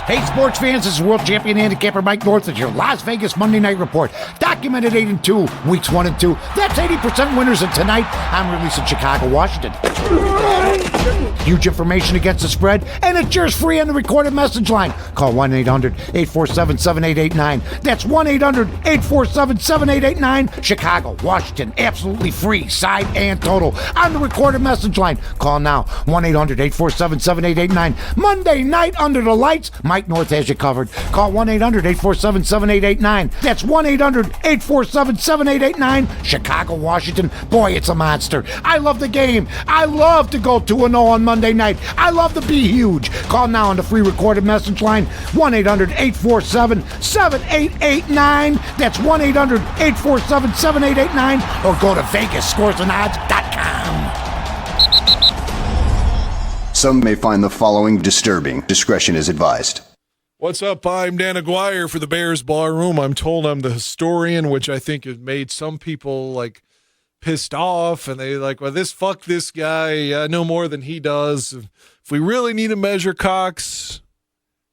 Hey, sports fans, this is world champion handicapper Mike North with your Las Vegas Monday Night Report. Documented 8-2, weeks 1 and 2. That's 80% winners, and tonight I'm releasing Chicago, Washington. Huge information against the spread, and it's yours free on the recorded message line. Call 1-800-847-7889. That's 1-800-847-7889. Chicago, Washington, absolutely free, side and total, on the recorded message line. Call now, 1-800-847-7889. Monday night under the lights, Mike North has you covered. Call 1-800-847-7889. That's 1-800-847-7889. Chicago, Washington. Boy, it's a monster. I love the game. I love to go 2-0 on Monday night. I love to be huge. Call now on the free recorded message line, 1-800-847-7889. That's 1-800-847-7889. Or go to VegasScoresAndOdds.com. Some may find the following disturbing. Discretion is advised. What's up? I'm Dan Aguire for the Bears Barroom. I'm told I'm the historian, which I think has made some people like pissed off, and they like, well, fuck this guy. I know more than he does. If we really need to measure cocks,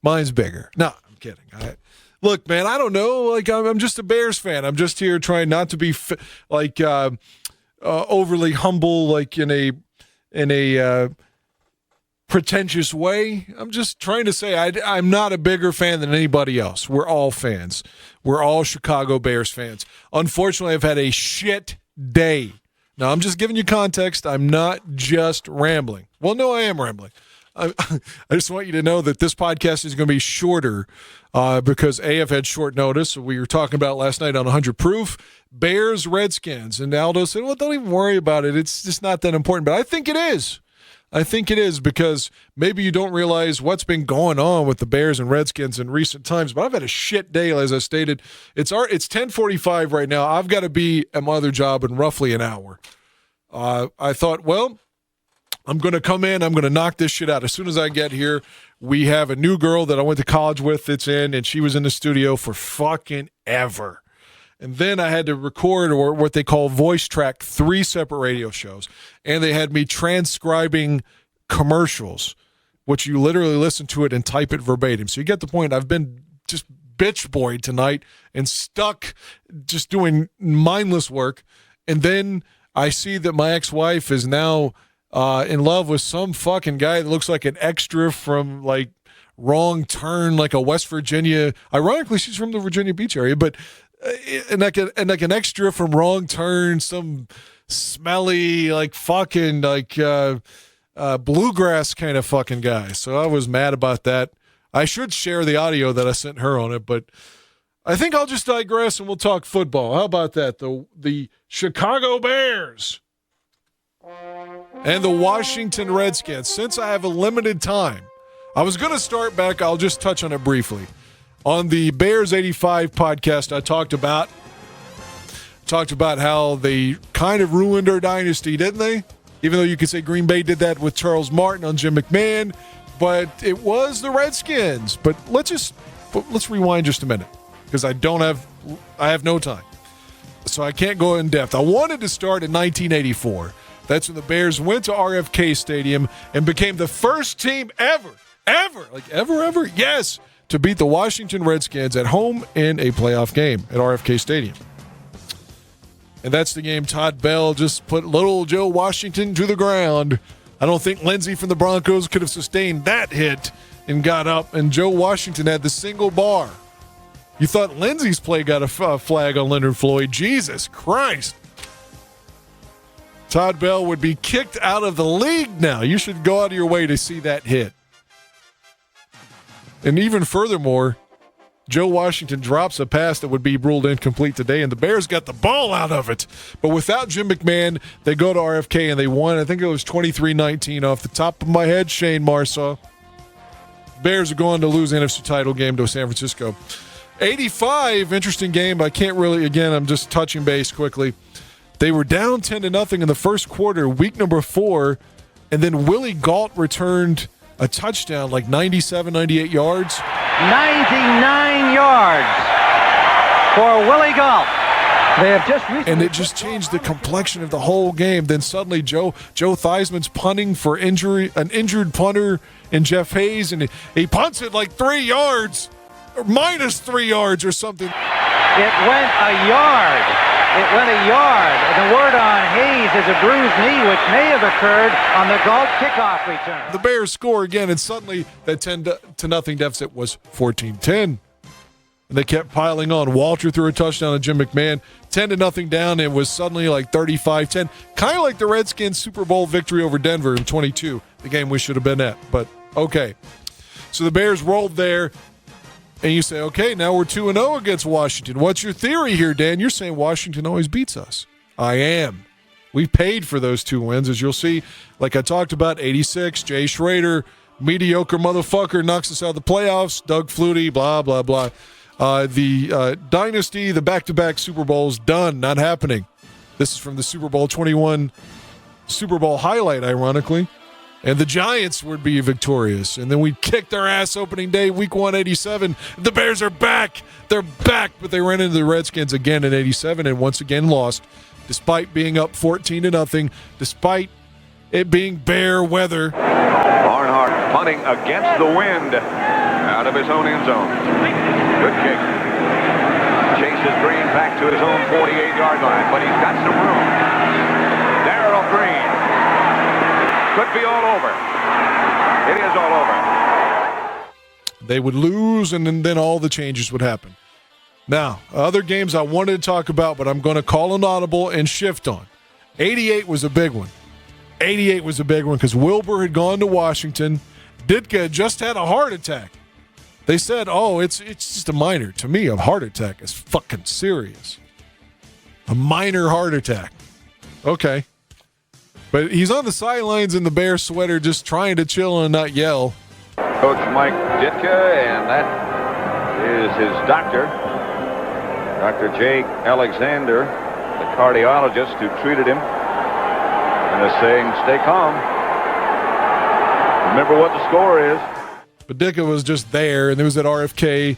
mine's bigger. No, I'm kidding. Look, man, I don't know. Like, I'm just a Bears fan. I'm just here trying not to be overly humble, like in a pretentious way. I'm just trying to say I'm not a bigger fan than anybody else. We're all fans. We're all Chicago Bears fans. Unfortunately, I've had a shit day. Now, I'm just giving you context. I'm not just rambling. Well, no, I am rambling. I just want you to know that this podcast is going to be shorter because I've had short notice. We were talking about last night on 100 Proof, Bears-Redskins. And Aldo said, well, don't even worry about it. It's just not that important. But I think it is. I think it is, because maybe you don't realize what's been going on with the Bears and Redskins in recent times. But I've had a shit day, as I stated. It's 10:45 right now. I've got to be at my other job in roughly an hour. I thought, well, I'm going to come in. I'm going to knock this shit out. As soon as I get here, we have a new girl that I went to college with that's in, and she was in the studio for fucking ever. And then I had to record, or what they call voice track, 3 separate radio shows. And they had me transcribing commercials, which you literally listen to it and type it verbatim. So you get the point. I've been just bitch boyed tonight and stuck just doing mindless work. And then I see that my ex-wife is now in love with some fucking guy that looks like an extra from, like, Wrong Turn, like a West Virginia. Ironically, she's from the Virginia Beach area, but and like an extra from Wrong Turn, some smelly, like, fucking, like, bluegrass kind of fucking guy. So I was mad about that. I should share the audio that I sent her on it, but I think I'll just digress and we'll talk football. How about that? The Chicago Bears and the Washington Redskins. Since I have a limited time, I was going to start back. I'll just touch on it briefly. On the Bears 85 podcast, I talked about how they kind of ruined our dynasty, didn't they? Even though you could say Green Bay did that with Charles Martin on Jim McMahon, but it was the Redskins. But let's rewind just a minute, because I have no time, so I can't go in depth. I wanted to start in 1984. That's when the Bears went to RFK Stadium and became the first team ever, yes, to beat the Washington Redskins at home in a playoff game at RFK Stadium. And that's the game Todd Bell just put little Joe Washington to the ground. I don't think Lindsey from the Broncos could have sustained that hit and got up, and Joe Washington had the single bar. You thought Lindsey's play got a flag on Leonard Floyd. Jesus Christ. Todd Bell would be kicked out of the league now. You should go out of your way to see that hit. And even furthermore, Joe Washington drops a pass that would be ruled incomplete today, and the Bears got the ball out of it. But without Jim McMahon, they go to RFK and they won. I think it was 23-19 off the top of my head, Shane Marsaw. Bears are going to lose the NFC title game to San Francisco. 85, interesting game. I can't really, again, I'm just touching base quickly. They were down 10-0 in the first quarter, week number 4, and then Willie Gault returned a touchdown, like 97, 98 yards. 99 yards for Willie Gault. They have just recently, and it just changed the complexion of the whole game. Then suddenly Joe Theismann's punting for an injured punter in Jeff Hayes, and he punts it like 3 yards, or minus 3 yards or something. it went a yard. It went a yard. The word on Hayes is a bruised knee, which may have occurred on the Galt kickoff return. The Bears score again, and suddenly that 10-0 deficit was 14-10. And they kept piling on. Walter threw a touchdown to Jim McMahon. 10-0 down. It was suddenly like 35-10. Kind of like the Redskins Super Bowl victory over Denver in 22, the game we should have been at. But okay. So the Bears rolled there. And you say, okay, now we're 2-0 against Washington. What's your theory here, Dan? You're saying Washington always beats us. I am. We paid for those 2 wins, as you'll see. Like I talked about, 86, Jay Schrader, mediocre motherfucker, knocks us out of the playoffs. Doug Flutie, blah, blah, blah. The dynasty, the back-to-back Super Bowls, done, not happening. This is from the Super Bowl 21 Super Bowl highlight, ironically. And the Giants would be victorious. And then we'd kick their ass opening day, week 187. The Bears are back. They're back. But they ran into the Redskins again in 87 and once again lost, despite being up 14-0, despite it being bear weather. Barnhart punting against the wind out of his own end zone. Good kick. Chases Green back to his own 48-yard line, but he's got some room. Darrell Green. Could be all over. It is all over. They would lose, and then all the changes would happen. Now, other games I wanted to talk about, but I'm going to call an audible and shift on. 88 was a big one. 88 was a big one because Wilbur had gone to Washington. Ditka just had a heart attack. They said, oh, it's just a minor. To me, a heart attack is fucking serious. A minor heart attack. Okay. But he's on the sidelines in the Bear sweater just trying to chill and not yell. Coach Mike Ditka, and that is his doctor, Dr. Jake Alexander, the cardiologist who treated him, and is saying, stay calm. Remember what the score is. But Ditka was just there, and there was at RFK.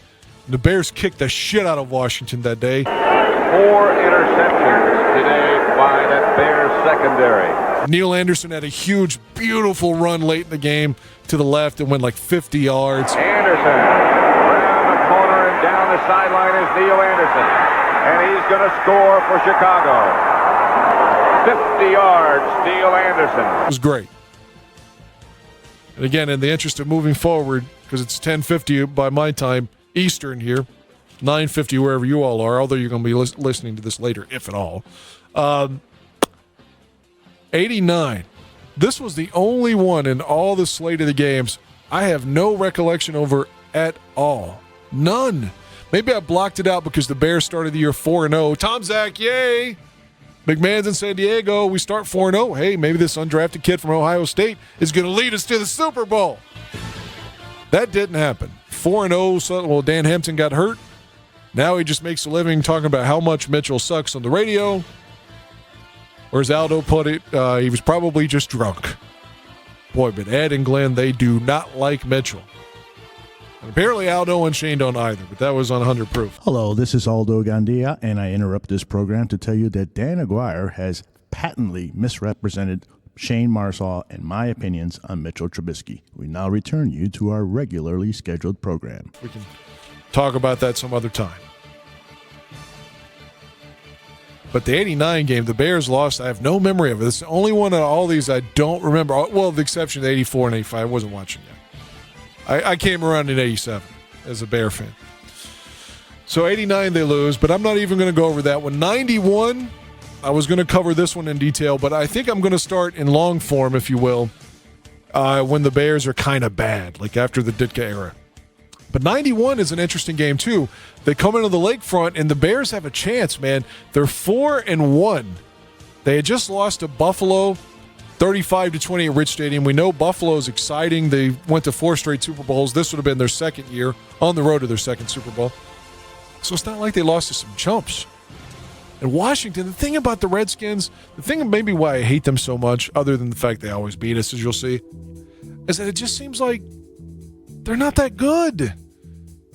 The Bears kicked the shit out of Washington that day. 4 interceptions today by that Bears secondary. Neil Anderson had a huge, beautiful run late in the game to the left and went like 50 yards. Anderson around the corner and down the sideline is Neil Anderson. And he's going to score for Chicago. 50 yards, Neil Anderson. It was great. And again, in the interest of moving forward, because it's 10:50 by my time, Eastern here, 9:50 wherever you all are, although you're going to be listening to this later, if at all. 89. This was the only one in all the slate of the games I have no recollection over at all. None. Maybe I blocked it out because the Bears started the year 4-0. Tom Zach, yay! McMahon's in San Diego. We start 4-0. Hey, maybe this undrafted kid from Ohio State is going to lead us to the Super Bowl. That didn't happen. 4-0. So, well, Dan Hampton got hurt. Now he just makes a living talking about how much Mitchell sucks on the radio. Or as Aldo put it, he was probably just drunk. Boy, but Ed and Glenn, they do not like Mitchell. And apparently Aldo and Shane don't either, but that was on 100 proof. Hello, this is Aldo Gandia, and I interrupt this program to tell you that Dan Aguire has patently misrepresented Shane Marsaw and my opinions on Mitchell Trubisky. We now return you to our regularly scheduled program. We can talk about that some other time. But the 89 game, the Bears lost. I have no memory of it. It's the only one of all these I don't remember. Well, the exception of 84 and 85. I wasn't watching yet. I came around in 87 as a Bear fan. So 89 they lose, but I'm not even going to go over that one. 91, I was going to cover this one in detail, but I think I'm going to start in long form, if you will, when the Bears are kind of bad, like after the Ditka era. But 91 is an interesting game, too. They come into the lakefront, and the Bears have a chance, man. They're 4-1. They had just lost to Buffalo, 35-20 at Rich Stadium. We know Buffalo's exciting. They went to 4 straight Super Bowls. This would have been their second year on the road to their second Super Bowl. So it's not like they lost to some chumps. And Washington, the thing about the Redskins, the thing maybe why I hate them so much, other than the fact they always beat us, as you'll see, is that it just seems like they're not that good.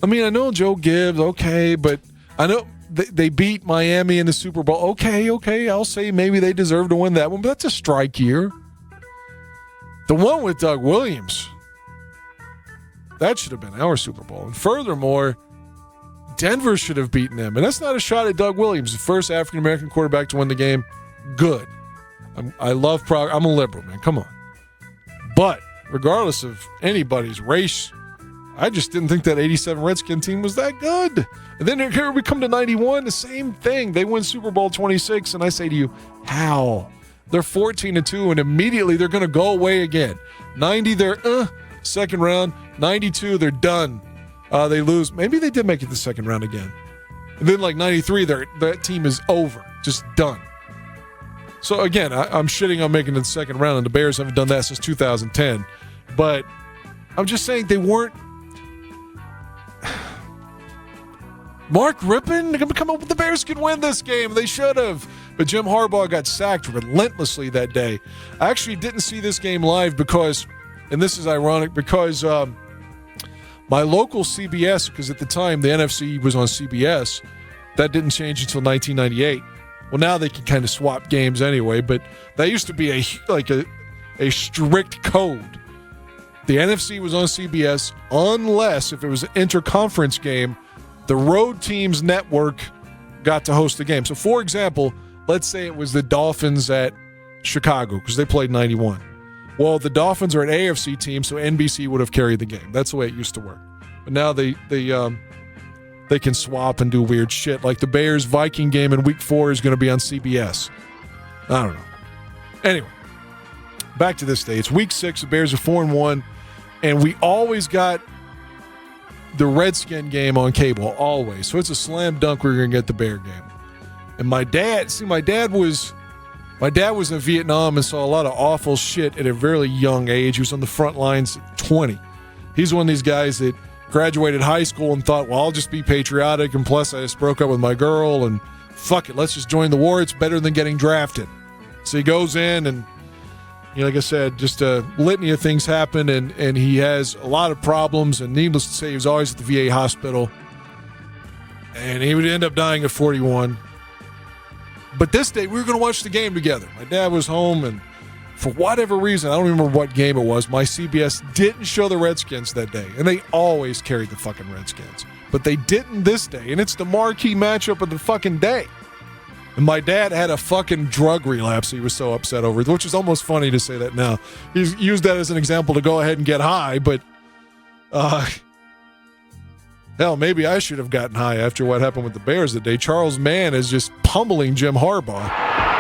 I mean, I know Joe Gibbs, okay, but I know they beat Miami in the Super Bowl. Okay, I'll say maybe they deserve to win that one, but that's a strike year. The one with Doug Williams, that should have been our Super Bowl. And furthermore, Denver should have beaten them. And that's not a shot at Doug Williams, the first African-American quarterback to win the game. Good. I'm a liberal, man. Come on. But regardless of anybody's race, I just didn't think that 87 Redskin team was that good. And then here we come to 91, the same thing. They win Super Bowl 26, and I say to you, how? They're 14-2, and immediately they're going to go away again. 90, they're second round. 92, they're done. They lose. Maybe they did make it the second round again. And then, 93, that team is over, just done. So, again, I'm shitting on making it the second round, and the Bears haven't done that since 2010. But I'm just saying they weren't. Mark Rippon, they're going to come up with the Bears could win this game. They should have. But Jim Harbaugh got sacked relentlessly that day. I actually didn't see this game live because, and this is ironic, because my local CBS, because at the time the NFC was on CBS, that didn't change until 1998. Well, now they can kind of swap games anyway, but that used to be a strict code. The NFC was on CBS unless if it was an interconference game, the road team's network got to host the game. So, for example, let's say it was the Dolphins at Chicago because they played 91. Well, the Dolphins are an AFC team, so NBC would have carried the game. That's the way it used to work. But now they can swap and do weird shit. Like the Bears-Viking game in Week 4 is going to be on CBS. I don't know. Anyway, back to this day. It's Week 6. The Bears are 4-1, and we always got the Redskin game on cable, always. So it's a slam dunk we're going to get the Bear game. And my dad was in Vietnam and saw a lot of awful shit at a very young age. He was on the front lines at 20. He's one of these guys that graduated high school and thought, well, I'll just be patriotic, and plus I just broke up with my girl, and fuck it, let's just join the war. It's better than getting drafted. So he goes in, and like I said, just a litany of things happen, and he has a lot of problems, and needless to say, he was always at the VA hospital, and he would end up dying at 41. But this day, we were going to watch the game together. My dad was home, and for whatever reason, I don't remember what game it was, my CBS didn't show the Redskins that day. And they always carried the fucking Redskins. But they didn't this day. And it's the marquee matchup of the fucking day. And my dad had a fucking drug relapse he was so upset over, which is almost funny to say that now. He's used that as an example to go ahead and get high, but hell, maybe I should have gotten high after what happened with the Bears that day. Charles Mann is just pummeling Jim Harbaugh.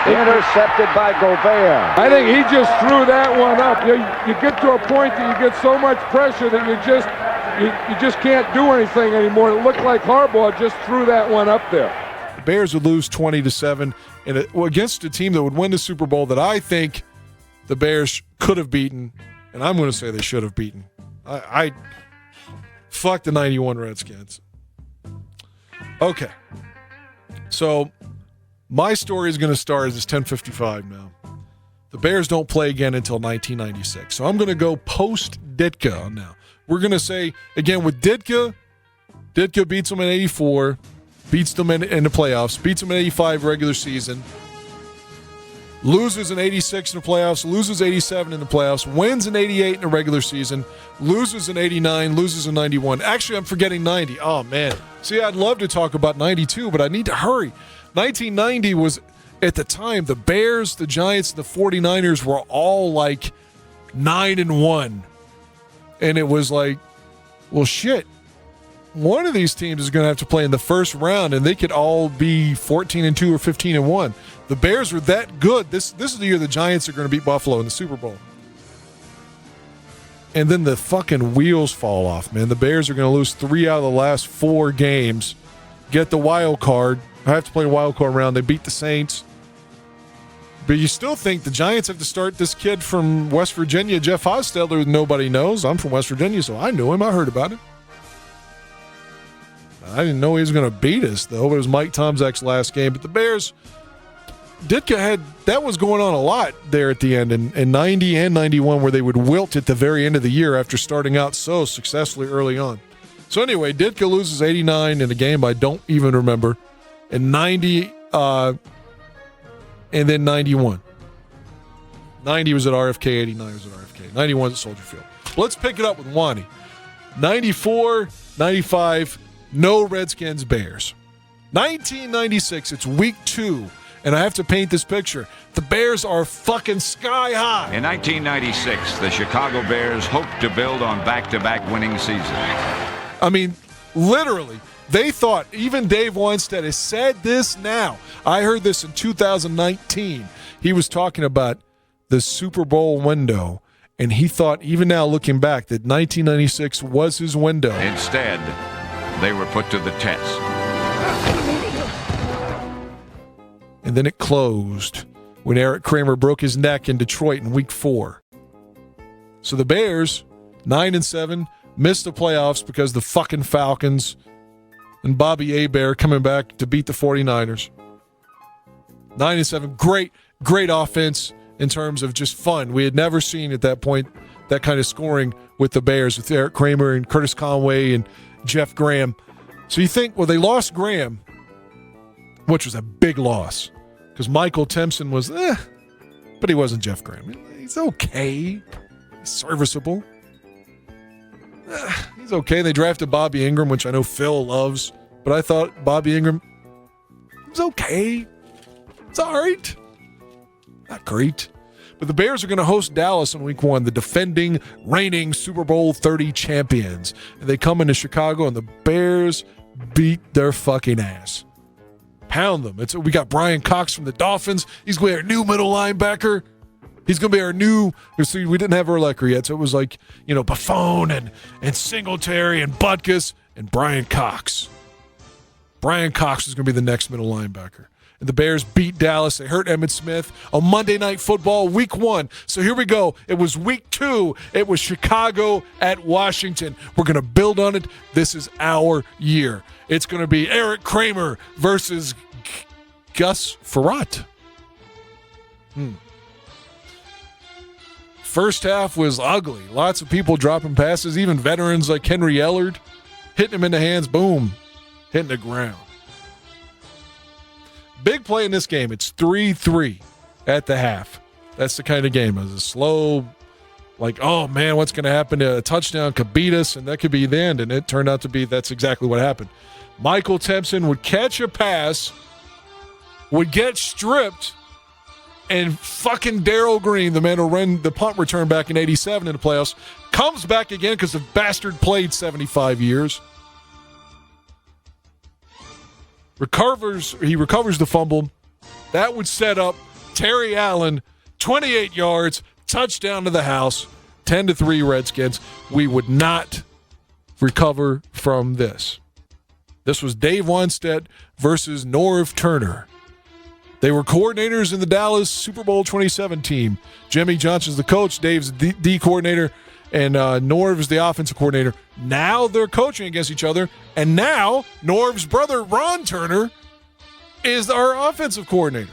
Intercepted by Gobert. I think he just threw that one up. You get to a point that you get so much pressure that you just can't do anything anymore. It looked like Harbaugh just threw that one up there. The Bears would lose 20-7 against a team that would win the Super Bowl that I think the Bears could have beaten, and I'm going to say they should have beaten. I fuck the 91 Redskins. Okay. So my story is going to start as it's 10:55 now. The Bears don't play again until 1996. So I'm going to go post-Ditka now. We're going to say, again, with Ditka beats them in 84, beats them in the playoffs, beats them in 85 regular season, loses in 86 in the playoffs, loses 87 in the playoffs, wins in 88 in the regular season, loses in 89, loses in 91. Actually, I'm forgetting 90. Oh, man. See, I'd love to talk about 92, but I need to hurry. 1990 was, at the time, the Bears, the Giants, and the 49ers were all like 9-1. And it was like, well, shit. One of these teams is going to have to play in the first round, and they could all be 14-2 or 15-1. The Bears were that good. This is the year the Giants are going to beat Buffalo in the Super Bowl. And then the fucking wheels fall off, man. The Bears are going to lose 3 out of the last 4 games, get the wild card. I have to play a wild card round. They beat the Saints. But you still think the Giants have to start this kid from West Virginia, Jeff Hostetler, who nobody knows. I'm from West Virginia, so I knew him. I heard about him. I didn't know he was going to beat us, though. But it was Mike Tomczak's last game. But the Bears, Ditka that was going on a lot there at the end in 90 and 91, where they would wilt at the very end of the year after starting out so successfully early on. So anyway, Ditka loses 89 in a game I don't even remember. and 90, and then 91. 90 was at RFK, 89 was at RFK, 91 was at Soldier Field. Let's pick it up with Wani. 94, 95, no Redskins Bears. 1996, it's week 2, and I have to paint this picture. The Bears are fucking sky high. In 1996, the Chicago Bears hoped to build on back-to-back winning seasons. I mean, literally, they thought, even Dave Weinstedt has said this now. I heard this in 2019. He was talking about the Super Bowl window, and he thought, even now looking back, that 1996 was his window. Instead, they were put to the test. And then it closed when Eric Kramer broke his neck in Detroit in week 4. So the Bears, 9-7, missed the playoffs because the fucking Falcons and Bobby Abear coming back to beat the 49ers. 9-7, great offense in terms of just fun. We had never seen at that point that kind of scoring with the Bears, with Eric Kramer and Curtis Conway and Jeff Graham. So you think, well, they lost Graham, which was a big loss, because Michael Timpson was, but he wasn't Jeff Graham. He's okay. He's serviceable. He's okay. They drafted Bobby Ingram, which I know Phil loves, but I thought Bobby Ingram was okay. It's all right. Not great. But the Bears are going to host Dallas in week 1, the defending, reigning Super Bowl 30 champions. And they come into Chicago, and the Bears beat their fucking ass. Pound them. We got Brian Cox from the Dolphins. He's going to be our new middle linebacker. He's going to be our new – see, we didn't have Urlacher yet, so it was like, Buffon and Singletary and Butkus and Brian Cox. Brian Cox is going to be the next middle linebacker. And the Bears beat Dallas. They hurt Emmitt Smith on Monday Night Football, week 1. So here we go. It was week 2. It was Chicago at Washington. We're going to build on it. This is our year. It's going to be Eric Kramer versus Gus Frerotte. First half was ugly. Lots of people dropping passes, even veterans like Henry Ellard, hitting him in the hands, boom, hitting the ground. Big play in this game. It's 3-3 at the half. That's the kind of game. It was a slow, like, oh, man, what's going to happen? A touchdown could beat us, and that could be the end. And it turned out to be that's exactly what happened. Michael Timpson would catch a pass, would get stripped, and fucking Darryl Green, the man who ran the punt return back in 87 in the playoffs, comes back again because the bastard played 75 years. He recovers the fumble. That would set up Terry Allen, 28 yards, touchdown to the house, 10-3 Redskins. We would not recover from this. This was Dave Weinstedt versus Norv Turner. They were coordinators in the Dallas Super Bowl 27 team. Jimmy Johnson's the coach, Dave's the D coordinator, and Norv is the offensive coordinator. Now they're coaching against each other, and now Norv's brother, Ron Turner, is our offensive coordinator.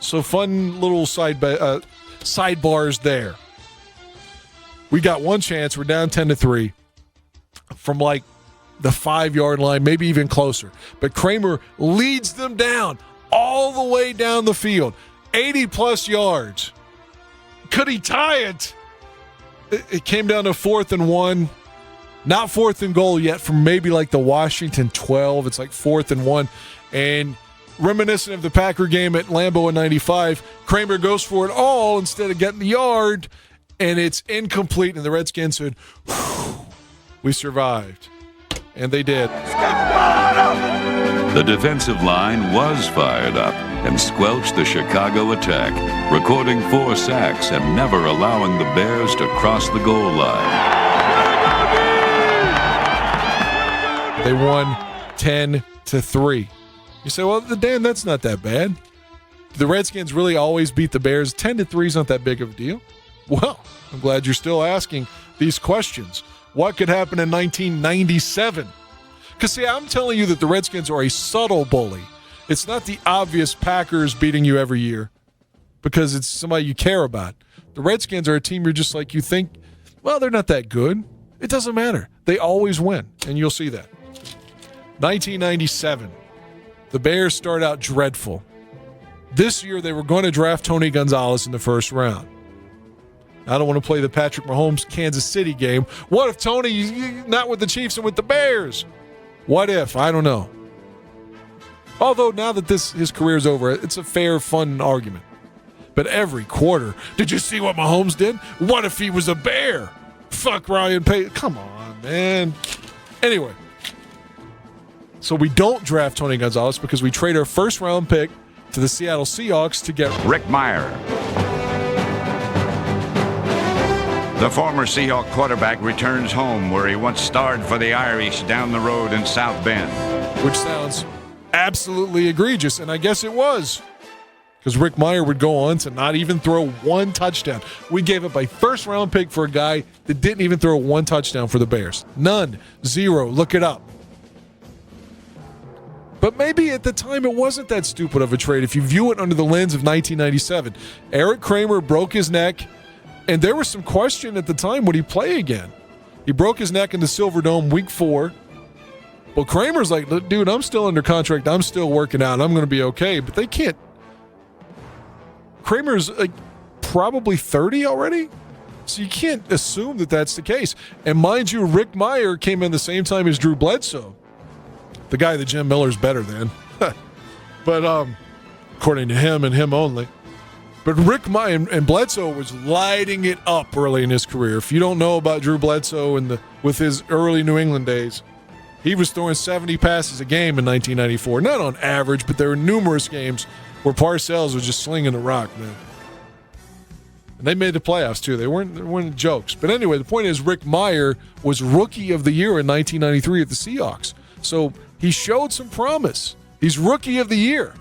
So fun little sidebars there. We got one chance. We're down 10-3 from like the 5-yard line, maybe even closer. But Kramer leads them down all the way down the field, 80-plus yards. Could he tie it? It came down to 4th and 1. Not 4th and goal yet from maybe like the Washington 12. It's like 4th and 1. And reminiscent of the Packer game at Lambeau in 95, Kramer goes for it all instead of getting the yard, and it's incomplete. And the Redskins said, we survived. And they did. The defensive line was fired up and squelched the Chicago attack, recording 4 sacks and never allowing the Bears to cross the goal line. They won 10-3. You say, well, Dan, that's not that bad. The Redskins really always beat the Bears. 10-3 is not that big of a deal. Well, I'm glad you're still asking these questions. What could happen in 1997? Because, see, I'm telling you that the Redskins are a subtle bully. It's not the obvious Packers beating you every year because it's somebody you care about. The Redskins are a team you're just like, you think, well, they're not that good. It doesn't matter. They always win, and you'll see that. 1997. the Bears start out dreadful. This year, they were going to draft Tony Gonzalez in the first round. I don't want to play the Patrick Mahomes Kansas City game. What if Tony, not with the Chiefs and with the Bears? What if? I don't know. Although now that his career's over, it's a fair, fun argument. But every quarter, did you see what Mahomes did? What if he was a Bear? Fuck Ryan Pace. Come on, man. Anyway, so we don't draft Tony Gonzalez because we trade our first-round pick to the Seattle Seahawks to get Rick Meyer. The former Seahawk quarterback returns home where he once starred for the Irish down the road in South Bend. Which sounds absolutely egregious, and I guess it was. Because Rick Meyer would go on to not even throw one touchdown. We gave up a first-round pick for a guy that didn't even throw one touchdown for the Bears. None. Zero. Look it up. But maybe at the time it wasn't that stupid of a trade if you view it under the lens of 1997. Eric Kramer broke his neck, and there was some question at the time, would he play again? He broke his neck in the Silverdome week 4. Well, Kramer's like, dude, I'm still under contract. I'm still working out. I'm going to be okay. But they can't. Kramer's like probably 30 already. So you can't assume that that's the case. And mind you, Rick Meyer came in the same time as Drew Bledsoe. The guy that Jim Miller's better than. But according to him and him only. But Rick Meyer and Bledsoe was lighting it up early in his career. If you don't know about Drew Bledsoe with his early New England days, he was throwing 70 passes a game in 1994. Not on average, but there were numerous games where Parcells was just slinging the rock, man. And they made the playoffs, too. They weren't jokes. But anyway, the point is Rick Meyer was Rookie of the Year in 1993 at the Seahawks. So he showed some promise. He's Rookie of the Year.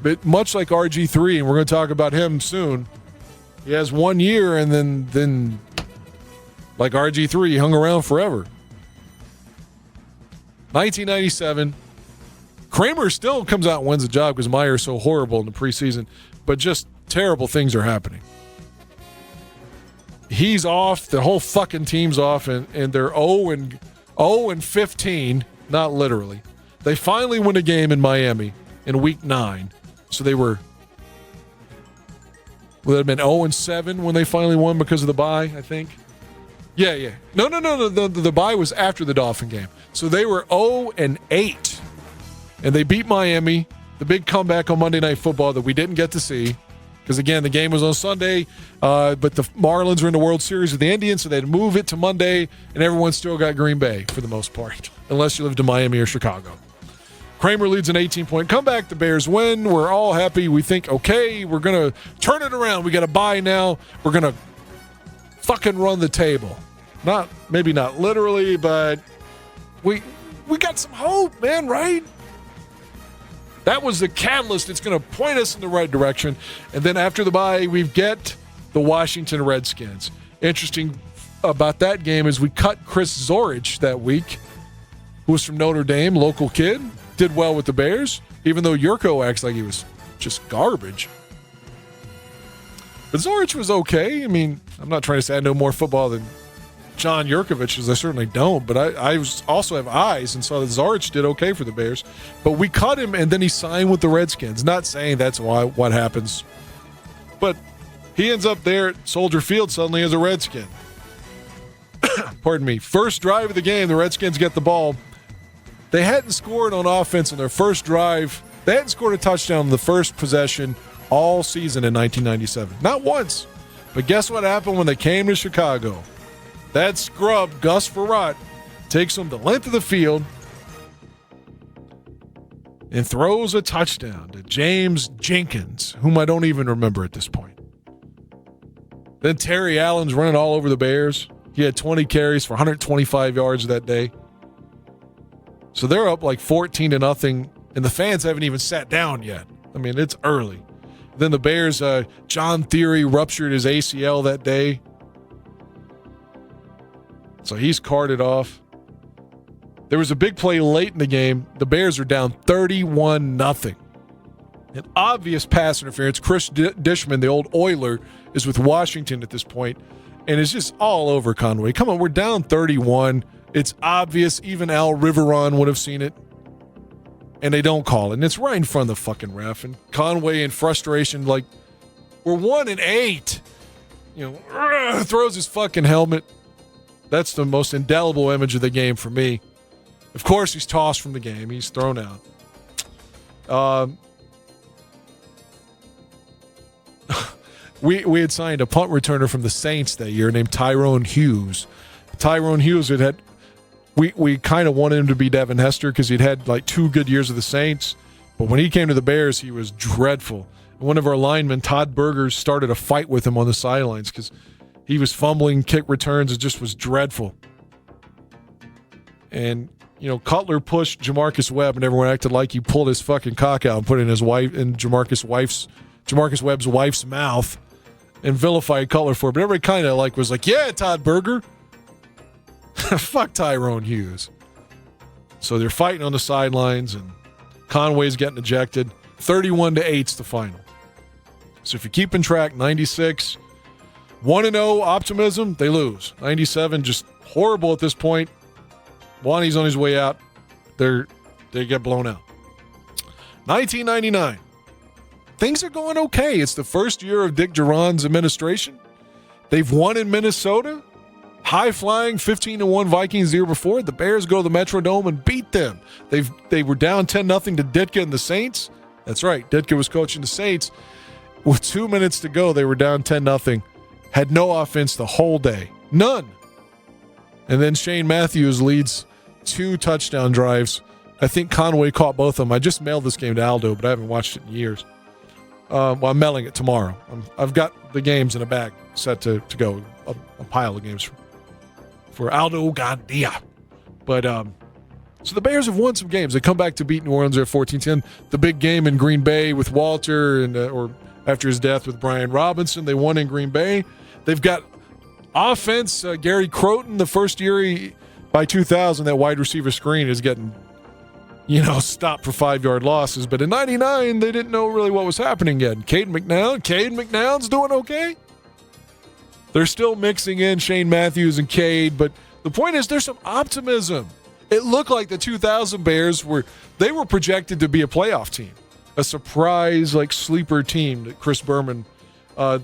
But much like RG3, and we're going to talk about him soon, he has 1 year, and then like RG3, he hung around forever. 1997, Kramer still comes out and wins the job because Meyer's so horrible in the preseason, but just terrible things are happening. He's off, the whole fucking team's off, and they're 0-15, not literally. They finally win a game in Miami in week 9. So they would have been 0-7 when they finally won because of the bye, I think. Yeah. No. The bye was after the Dolphin game. So they were 0-8. And they beat Miami, the big comeback on Monday Night Football that we didn't get to see. Because, again, the game was on Sunday, but the Marlins were in the World Series with the Indians, so they'd move it to Monday, and everyone still got Green Bay for the most part, unless you lived in Miami or Chicago. Kramer leads an 18-point comeback. The Bears win. We're all happy. We think, okay, we're going to turn it around. We got a bye now. We're going to fucking run the table. Maybe not literally, but we got some hope, man, right? That was the catalyst that's going to point us in the right direction. And then after the bye, we get the Washington Redskins. Interesting about that game is we cut Chris Zorich that week, who was from Notre Dame, local kid. Did well with the Bears, even though Yurko acts like he was just garbage. But Zorich was okay. I mean, I'm not trying to say I know more football than John Yurkovich, because I certainly don't, but I also have eyes and saw that Zorich did okay for the Bears. But we cut him, and then he signed with the Redskins. Not saying that's what happens. But he ends up there at Soldier Field suddenly as a Redskin. Pardon me. First drive of the game, the Redskins get the ball. They hadn't scored on offense in their first drive. They hadn't scored a touchdown in the first possession all season in 1997. Not once. But guess what happened when they came to Chicago? That scrub, Gus Frerotte, takes them the length of the field and throws a touchdown to James Jenkins, whom I don't even remember at this point. Then Terry Allen's running all over the Bears. He had 20 carries for 125 yards that day. So they're up like 14-0, and the fans haven't even sat down yet. I mean, it's early. Then the Bears, John Theory ruptured his ACL that day. So he's carted off. There was a big play late in the game. The Bears are down 31-0. An obvious pass interference. Chris Dishman, the old Oiler, is with Washington at this point, and it's just all over Conway. Come on, we're down 31. It's obvious. Even Al Riveron would have seen it. and they don't call it. And it's right in front of the fucking ref. And Conway in frustration, like, we're 1-8. Throws his fucking helmet. That's the most indelible image of the game for me. Of course, he's tossed from the game. He's thrown out. We had signed a punt returner from the Saints that year named Tyrone Hughes. Tyrone Hughes we kind of wanted him to be Devin Hester because he'd had like 2 good years of the Saints. But when he came to the Bears, he was dreadful. One of our linemen, Todd Burgers, started a fight with him on the sidelines because he was fumbling kick returns. It just was dreadful. And, Cutler pushed Jamarcus Webb, and everyone acted like he pulled his fucking cock out and put it in Jamarcus Webb's wife's mouth and vilified Cutler for it. But everybody kind of was like, yeah, Todd Burger. Fuck Tyrone Hughes. So they're fighting on the sidelines, and Conway's getting ejected. 31-8's the final. So if you're keeping track, 96, 1-0 optimism, they lose. 97, just horrible at this point. Wani's on his way out. They get blown out. 1999. Things are going okay. It's the first year of Dick Duran's administration. They've won in Minnesota. High-flying 15-1 Vikings the year before. The Bears go to the Metrodome and beat them. They were down 10-0 to Ditka and the Saints. That's right. Ditka was coaching the Saints. With 2 minutes to go, they were down 10-0. Had no offense the whole day. None. And then Shane Matthews leads 2 touchdown drives. I think Conway caught both of them. I just mailed this game to Aldo, but I haven't watched it in years. I'm mailing it tomorrow. I've got the games in a bag set to go. A pile of games for Aldo Gandia. But so the Bears have won some games. They come back to beat New Orleans at 14-10. The big game in Green Bay with Walter and or after his death with Brian Robinson. They won in Green Bay. They've got offense. Gary Croton, the first year by 2000, that wide receiver screen is getting, stopped for 5-yard losses. But in 99, they didn't know really what was happening yet. Cade McNown's doing okay. They're still mixing in Shane Matthews and Cade, but the point is there's some optimism. It looked like the 2000 Bears were projected to be a playoff team, a surprise sleeper team that Chris Berman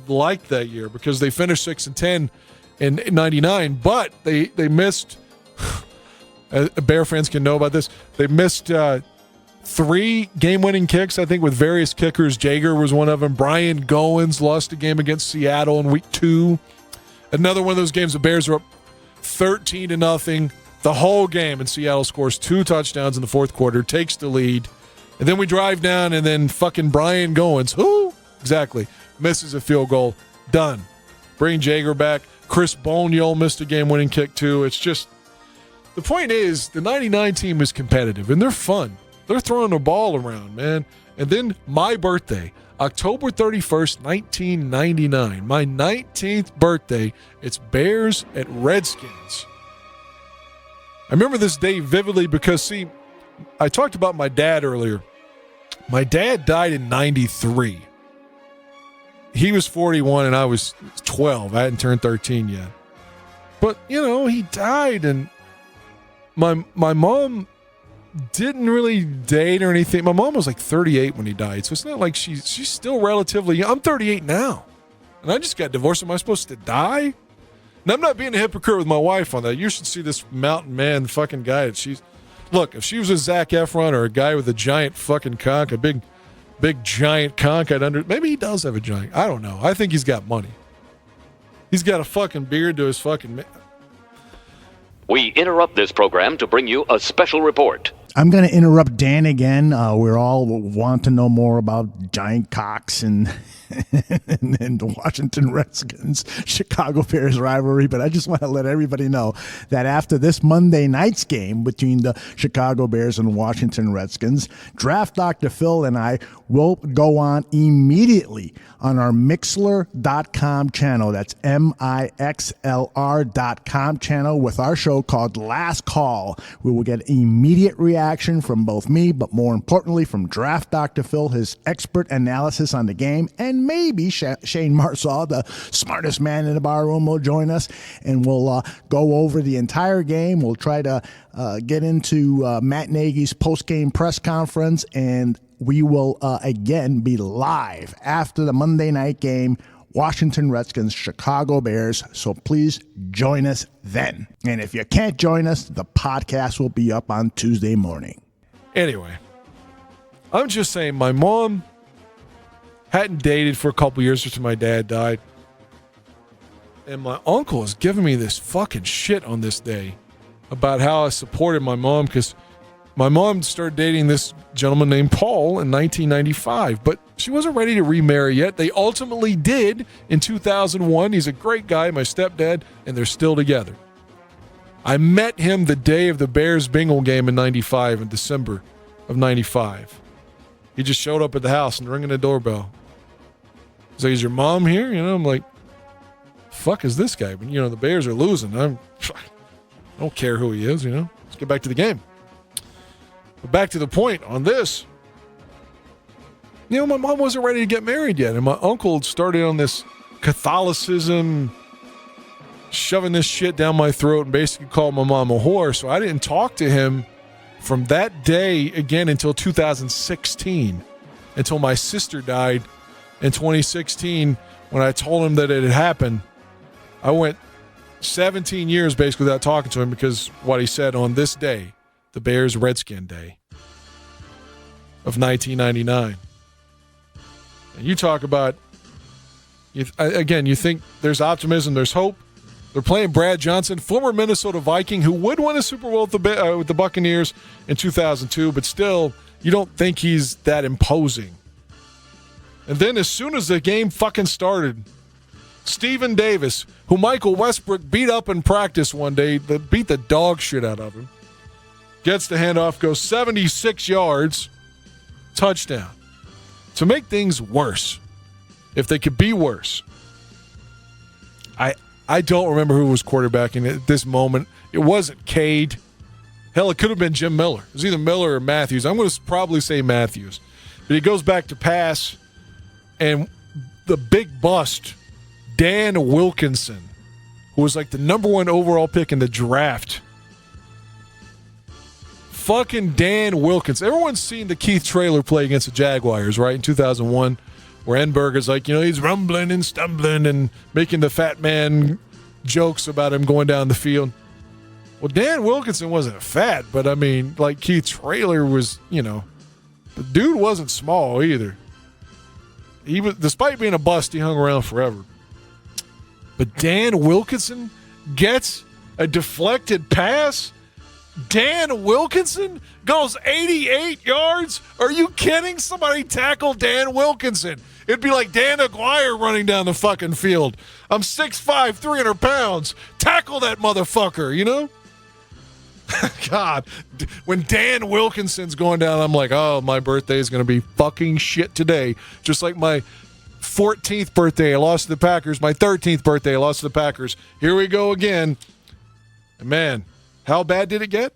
liked that year because they finished 6-10 in 99, but they missed. Bear fans can know about this. They missed 3 game-winning kicks, I think, with various kickers. Jager was one of them. Brian Goins lost a game against Seattle in week 2. Another one of those games, the Bears were up 13-0 the whole game, and Seattle scores 2 touchdowns in the fourth quarter, takes the lead, and then we drive down, and then fucking Brian Goins, who? Exactly. Misses a field goal. Done. Bring Jager back. Chris Boniol missed a game-winning kick, too. It's just, the point is, the 99 team is competitive, and they're fun. They're throwing the ball around, man. And then my birthday, October 31st, 1999, my 19th birthday, it's Bears at Redskins. I remember this day vividly because, see, I talked about my dad earlier. My dad died in 93. He was 41 and I was 12. I hadn't turned 13 yet. But, he died, and my mom didn't really date or anything. My mom was 38 when he died, so it's not like she's still relatively young. I'm 38 now, and I just got divorced. Am I supposed to die? And I'm not being a hypocrite with my wife on that. You should see this mountain man fucking guy that look, if she was a Zac Efron or a guy with a giant fucking cock, a big giant cock, maybe he does have a giant. I don't know. I think he's got money. He's got a fucking beard to his fucking. We interrupt this program to bring you a special report. I'm going to interrupt Dan again. We're all want to know more about giant cocks and the Washington Redskins, Chicago Bears rivalry. But I just want to let everybody know that after this Monday night's game between the Chicago Bears and Washington Redskins, Draft Dr. Phil and I will go on immediately on our Mixlr.com channel. That's MIXLR.com channel with our show called Last Call. We will get immediate reaction from both me, but more importantly from Draft Dr. Phil, his expert analysis on the game, and and maybe Shane Marsaw, the smartest man in the bar room, will join us, and we'll go over the entire game. We'll try to get into Matt Nagy's post-game press conference, and we will again be live after the Monday night game, Washington Redskins, Chicago Bears. So please join us then. And if you can't join us, the podcast will be up on Tuesday morning. Anyway, I'm just saying my mom hadn't dated for a couple years after my dad died. And my uncle is giving me this fucking shit on this day about how I supported my mom, because my mom started dating this gentleman named Paul in 1995, but she wasn't ready to remarry yet. They ultimately did in 2001. He's a great guy, my stepdad, and they're still together. I met him the day of the Bears-Bengal game in 95, in December of 95. He just showed up at the house and ringing the doorbell. He's like, "Is your mom here?" You know, I'm like, "Fuck is this guy?" But, you know, the Bears are losing. I don't care who he is, you know. Let's get back to the game. But back to the point on this. You know, my mom wasn't ready to get married yet, and my uncle started on this Catholicism, shoving this shit down my throat and basically called my mom a whore. So I didn't talk to him from that day again until 2016, until my sister died in 2016. When I told him that it had happened, I went 17 years basically without talking to him because what he said on this day, the Bears-Redskins day of 1999. And you talk about, again, you think there's optimism, there's hope. They're playing Brad Johnson, former Minnesota Viking, who would win a Super Bowl with the Buccaneers in 2002, but still, you don't think he's that imposing. And then as soon as the game fucking started, Stephen Davis, who Michael Westbrook beat up in practice one day, beat the dog shit out of him, gets the handoff, goes 76 yards, touchdown. To make things worse, if they could be worse, I don't remember who was quarterbacking at this moment. It wasn't Cade. Hell, it could have been Jim Miller. It was either Miller or Matthews. I'm going to probably say Matthews. But he goes back to pass, and the big bust, Dan Wilkinson, who was like the number 1 overall pick in the draft. Fucking Dan Wilkinson. Everyone's seen the Keith Traylor play against the Jaguars, right, in 2001, where Enberger's like, you know, he's rumbling and stumbling and making the fat man jokes about him going down the field. Well, Dan Wilkinson wasn't fat, but I mean, like Keith Traylor was, you know, the dude wasn't small either. He was, despite being a bust, he hung around forever. But Dan Wilkinson gets a deflected pass. Dan Wilkinson goes 88 yards? Are you kidding? Somebody tackle Dan Wilkinson. It'd be like Dan Aguire running down the fucking field. I'm 6'5", 300 pounds. Tackle that motherfucker, you know? God, when Dan Wilkinson's going down, I'm like, oh, my birthday is going to be fucking shit today. Just like my 14th birthday, I lost to the Packers. My 13th birthday, I lost to the Packers. Here we go again. And man, how bad did it get?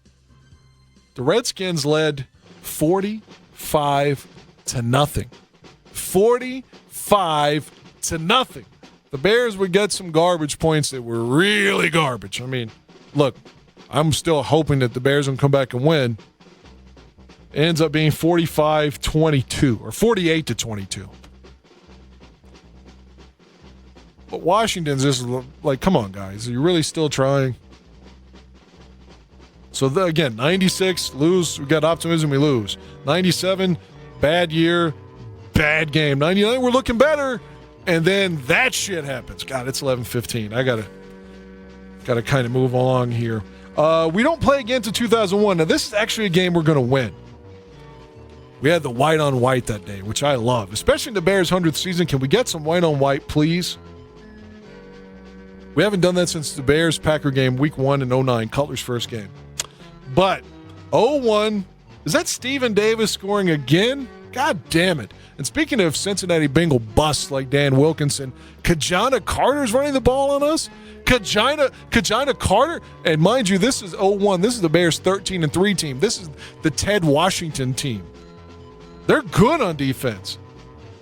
The Redskins led 45-0. 45-0. The Bears would get some garbage points that were really garbage. I mean, look, I'm still hoping that the Bears will come back and win. It ends up being 45-22 or 48-22. But Washington's just like, come on, guys. Are you really still trying? So, again, 96, lose. We got optimism, we lose. 97, bad year, bad game. 99, we're looking better. And then that shit happens. God, it's 11:15. I gotta kind of move along here. We don't play again to 2001. Now, this is actually a game we're going to win. We had the white on white that day, which I love, especially in the Bears' 100th season. Can we get some white on white, please? We haven't done that since the Bears-Packer game, week 1 in 09, Cutler's first game. But 0-1, is that Stephen Davis scoring again? God damn it. And speaking of Cincinnati Bengal busts like Dan Wilkinson, Kajana Carter's running the ball on us? Kajana Carter? And mind you, this is 0-1. This is the Bears 13-3 team. This is the Ted Washington team. They're good on defense.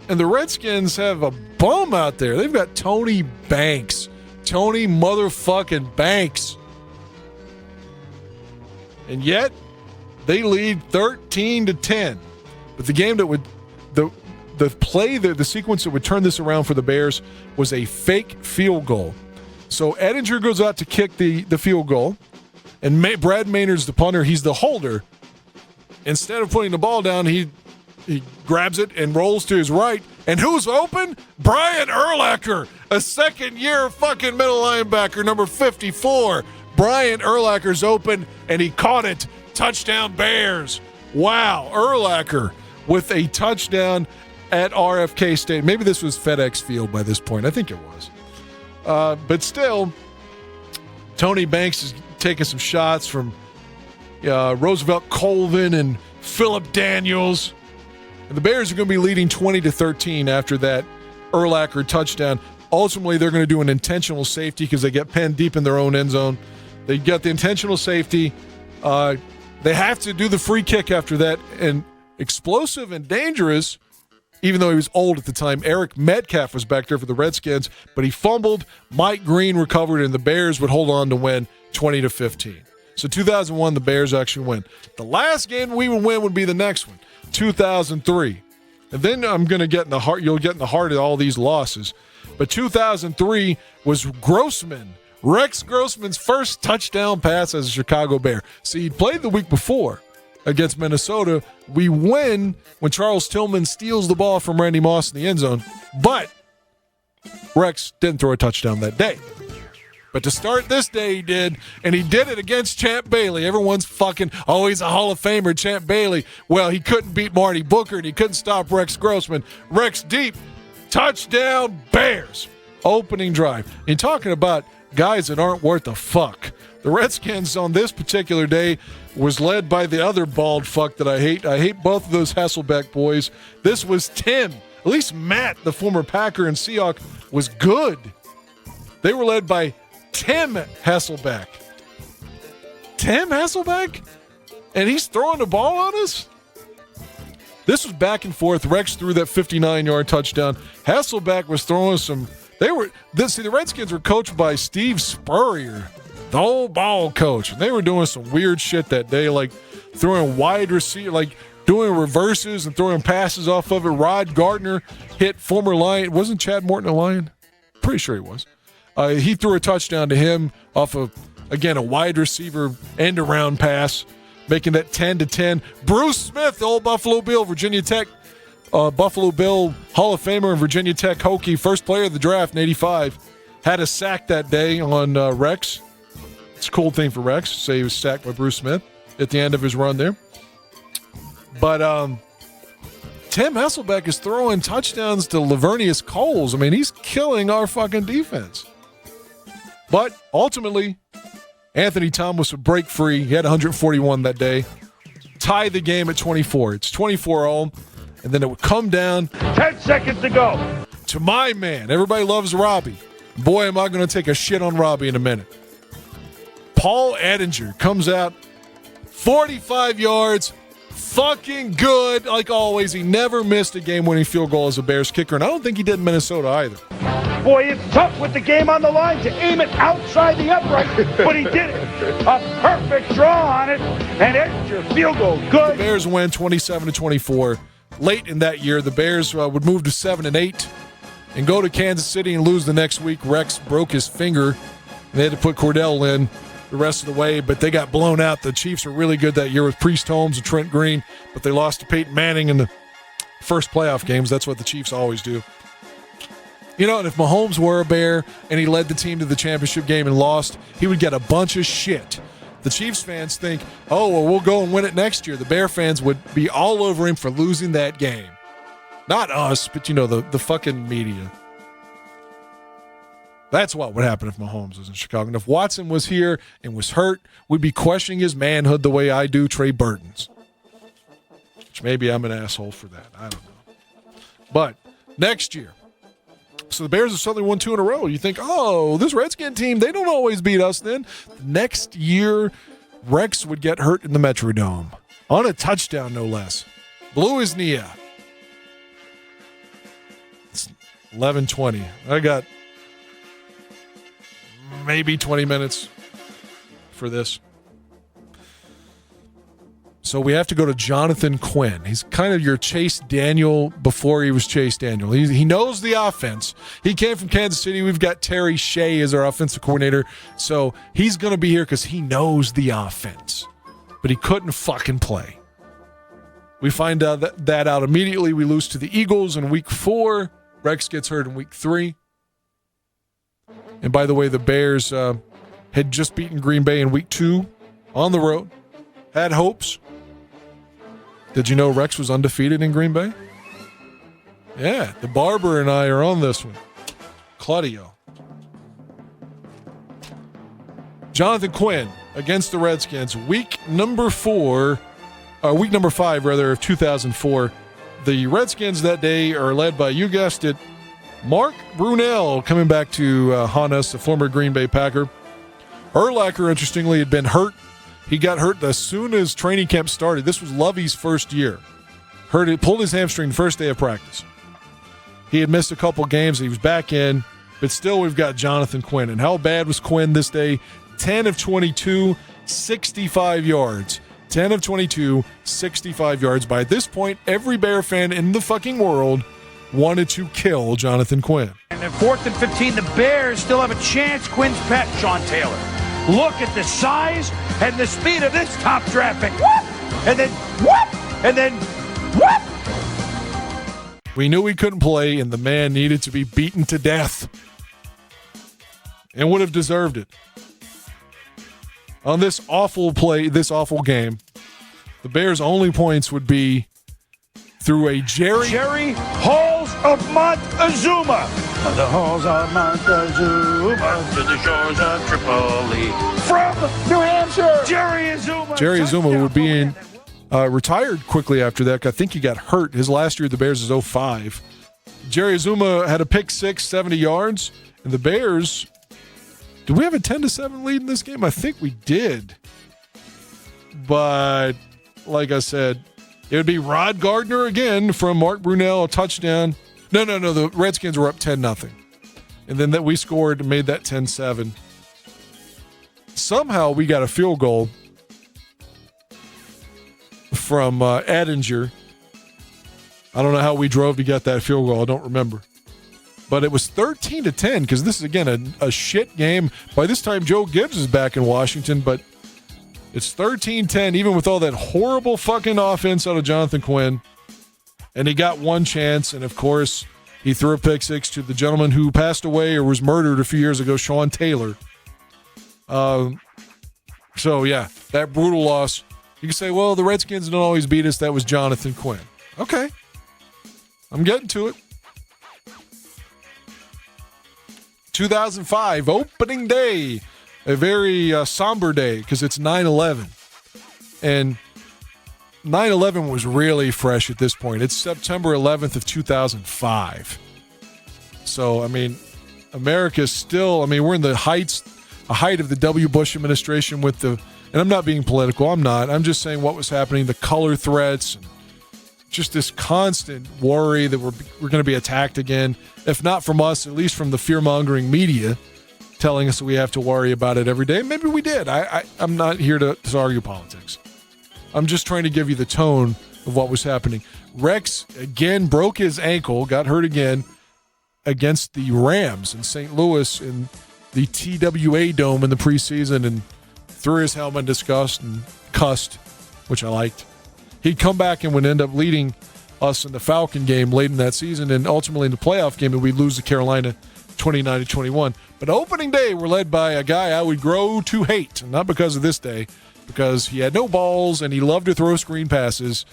And the Redskins have a bum out there. They've got Tony Banks. Tony motherfucking Banks. And yet, they lead 13-10. But the game that would, the sequence that would turn this around for the Bears was a fake field goal. So Edinger goes out to kick the field goal, and Brad Maynard's the punter. He's the holder. Instead of putting the ball down, he grabs it and rolls to his right. And who's open? Brian Urlacher, a second-year fucking middle linebacker, number 54. Brian Urlacher's open, and he caught it. Touchdown Bears. Wow, Urlacher with a touchdown at RFK Stadium. Maybe this was FedEx Field by this point. I think it was. But still, Tony Banks is taking some shots from Roosevelt Colvin and Philip Daniels. And the Bears are going to be leading 20-13 after that Urlacher touchdown. Ultimately, they're going to do an intentional safety because they get pinned deep in their own end zone. They get the intentional safety. They have to do the free kick after that. And explosive and dangerous, even though he was old at the time, Eric Metcalf was back there for the Redskins, but he fumbled. Mike Green recovered, and the Bears would hold on to win 20-15. So 2001, the Bears actually win. The last game we would win would be the next one, 2003. And then I'm going to get in the heart. You'll get in the heart of all these losses. But 2003 was Grossman, Rex Grossman's first touchdown pass as a Chicago Bear. See, he played the week before against Minnesota. We win when Charles Tillman steals the ball from Randy Moss in the end zone. But Rex didn't throw a touchdown that day. But to start this day, he did, and he did it against Champ Bailey. Everyone's fucking, oh, he's a Hall of Famer, Champ Bailey. Well, he couldn't beat Marty Booker, and he couldn't stop Rex Grossman. Rex deep, touchdown, Bears. Opening drive. And talking about guys that aren't worth a fuck. The Redskins on this particular day was led by the other bald fuck that I hate. I hate both of those Hasselbeck boys. This was Tim. At least Matt, the former Packer and Seahawk, was good. They were led by Tim Hasselbeck. Tim Hasselbeck? And he's throwing the ball on us? This was back and forth. Rex threw that 59-yard touchdown. Hasselbeck was throwing some... the Redskins were coached by Steve Spurrier, the old ball coach. And they were doing some weird shit that day, like throwing wide receiver, like doing reverses and throwing passes off of it. Rod Gardner hit former Lion. Wasn't Chad Morton a Lion? Pretty sure he was. He threw a touchdown to him off of, again, a wide receiver end-around pass, making that 10-10. Bruce Smith, the old Buffalo Bill, Virginia Tech, Buffalo Bill Hall of Famer and Virginia Tech Hokie, first player of the draft in '85, had a sack that day on Rex. It's a cool thing for Rex to say he was sacked by Bruce Smith at the end of his run there. But Tim Hasselbeck is throwing touchdowns to Lavernius Coles. I mean, he's killing our fucking defense. But ultimately, Anthony Thomas would break free. He had 141 that day. Tie the game at 24. It's 24-all. And then it would come down. 10 seconds to go. To my man. Everybody loves Robbie. Boy, am I going to take a shit on Robbie in a minute. Paul Edinger comes out. 45 yards. Fucking good. Like always, he never missed a game-winning field goal as a Bears kicker. And I don't think he did in Minnesota either. Boy, it's tough with the game on the line to aim it outside the upright, but he did it. A perfect draw on it, and Edinger field goal good. The Bears win 27-24. Late in that year, the Bears would move to 7-8 and go to Kansas City and lose the next week. Rex broke his finger, and they had to put Cordell in the rest of the way, but they got blown out. The Chiefs were really good that year with Priest Holmes and Trent Green, but they lost to Peyton Manning in the first playoff games. That's what the Chiefs always do. You know, and if Mahomes were a Bear and he led the team to the championship game and lost, he would get a bunch of shit. The Chiefs fans think, oh, well, we'll go and win it next year. The Bear fans would be all over him for losing that game. Not us, but, you know, the fucking media. That's what would happen if Mahomes was in Chicago. And if Watson was here and was hurt, we'd be questioning his manhood the way I do Trey Burton's. Which maybe I'm an asshole for that. I don't know. But next year, so the Bears have suddenly won 2 in a row. You think, oh, this Redskin team, they don't always beat us then. Next year, Rex would get hurt in the Metrodome. On a touchdown, no less. Blew his knee out. 11:20. I got maybe 20 minutes for this. So we have to go to Jonathan Quinn. He's kind of your Chase Daniel before he was Chase Daniel. He knows the offense. He came from Kansas City. We've got Terry Shea as our offensive coordinator. So he's going to be here because he knows the offense. But he couldn't fucking play. We find that out immediately. We lose to the Eagles in week 4. Rex gets hurt in week 3. And by the way, the Bears had just beaten Green Bay in week 2 on the road. Had hopes. Did you know Rex was undefeated in Green Bay? Yeah, the Barber and I are on this one. Claudio. Jonathan Quinn against the Redskins, week number 5 of 2004. The Redskins that day are led by, you guessed it, Mark Brunell, coming back to haunt us, the former Green Bay Packer. Urlacher, interestingly, had been hurt. He got hurt as soon as training camp started. This was Lovey's first year. Pulled his hamstring the first day of practice. He had missed a couple games. He was back in, but still we've got Jonathan Quinn. And how bad was Quinn this day? 10 of 22, 65 yards. 10 of 22, 65 yards. By this point, every Bear fan in the fucking world wanted to kill Jonathan Quinn. And then 4th and 15, the Bears still have a chance. Quinn's pet, Sean Taylor. Look at the size and the speed of this top draft pick. Whoop! And then whoop! And then whoop! We knew he couldn't play, and the man needed to be beaten to death. And would have deserved it. On this awful play, this awful game, the Bears' only points would be through a Jerry Halls of Montezuma. The halls of Montezuma to the shores of Tripoli. From New Hampshire, Jerry Azuma. Jerry Azuma would be retired quickly after that. I think he got hurt. His last year at the Bears is 2005. Jerry Azuma had a pick 6, 70 yards. And the Bears, did we have a 10-7 lead in this game? I think we did. But like I said, it would be Rod Gardner again from Mark Brunell, a touchdown. No. The Redskins were up 10-0. And then that we scored and made that 10-7. Somehow we got a field goal from Adinger. I don't know how we drove to get that field goal. I don't remember. But it was 13-10 because this is, again, a shit game. By this time, Joe Gibbs is back in Washington, but it's 13-10, even with all that horrible fucking offense out of Jonathan Quinn. And he got one chance, and of course, he threw a pick 6 to the gentleman who passed away or was murdered a few years ago, Sean Taylor. So, yeah, that brutal loss. You can say, well, the Redskins don't always beat us. That was Jonathan Quinn. Okay. I'm getting to it. 2005, opening day. A very somber day because it's 9/11. And 9/11 was really fresh at this point. It's September 11th of 2005. So, I mean, America's still, we're in the height of the W. Bush administration with the, and I'm not being political, I'm not. I'm just saying what was happening, the color threats, and just this constant worry that we're going to be attacked again, if not from us, at least from the fear-mongering media telling us that we have to worry about it every day. Maybe we did. I'm not here to argue politics. I'm just trying to give you the tone of what was happening. Rex, again, broke his ankle, got hurt again against the Rams in St. Louis in the TWA Dome in the preseason and threw his helmet in disgust and cussed, which I liked. He'd come back and would end up leading us in the Falcon game late in that season and ultimately in the playoff game, and we'd lose to Carolina 29-21. But opening day, we're led by a guy I would grow to hate, not because of this day, because he had no balls and he loved to throw screen passes,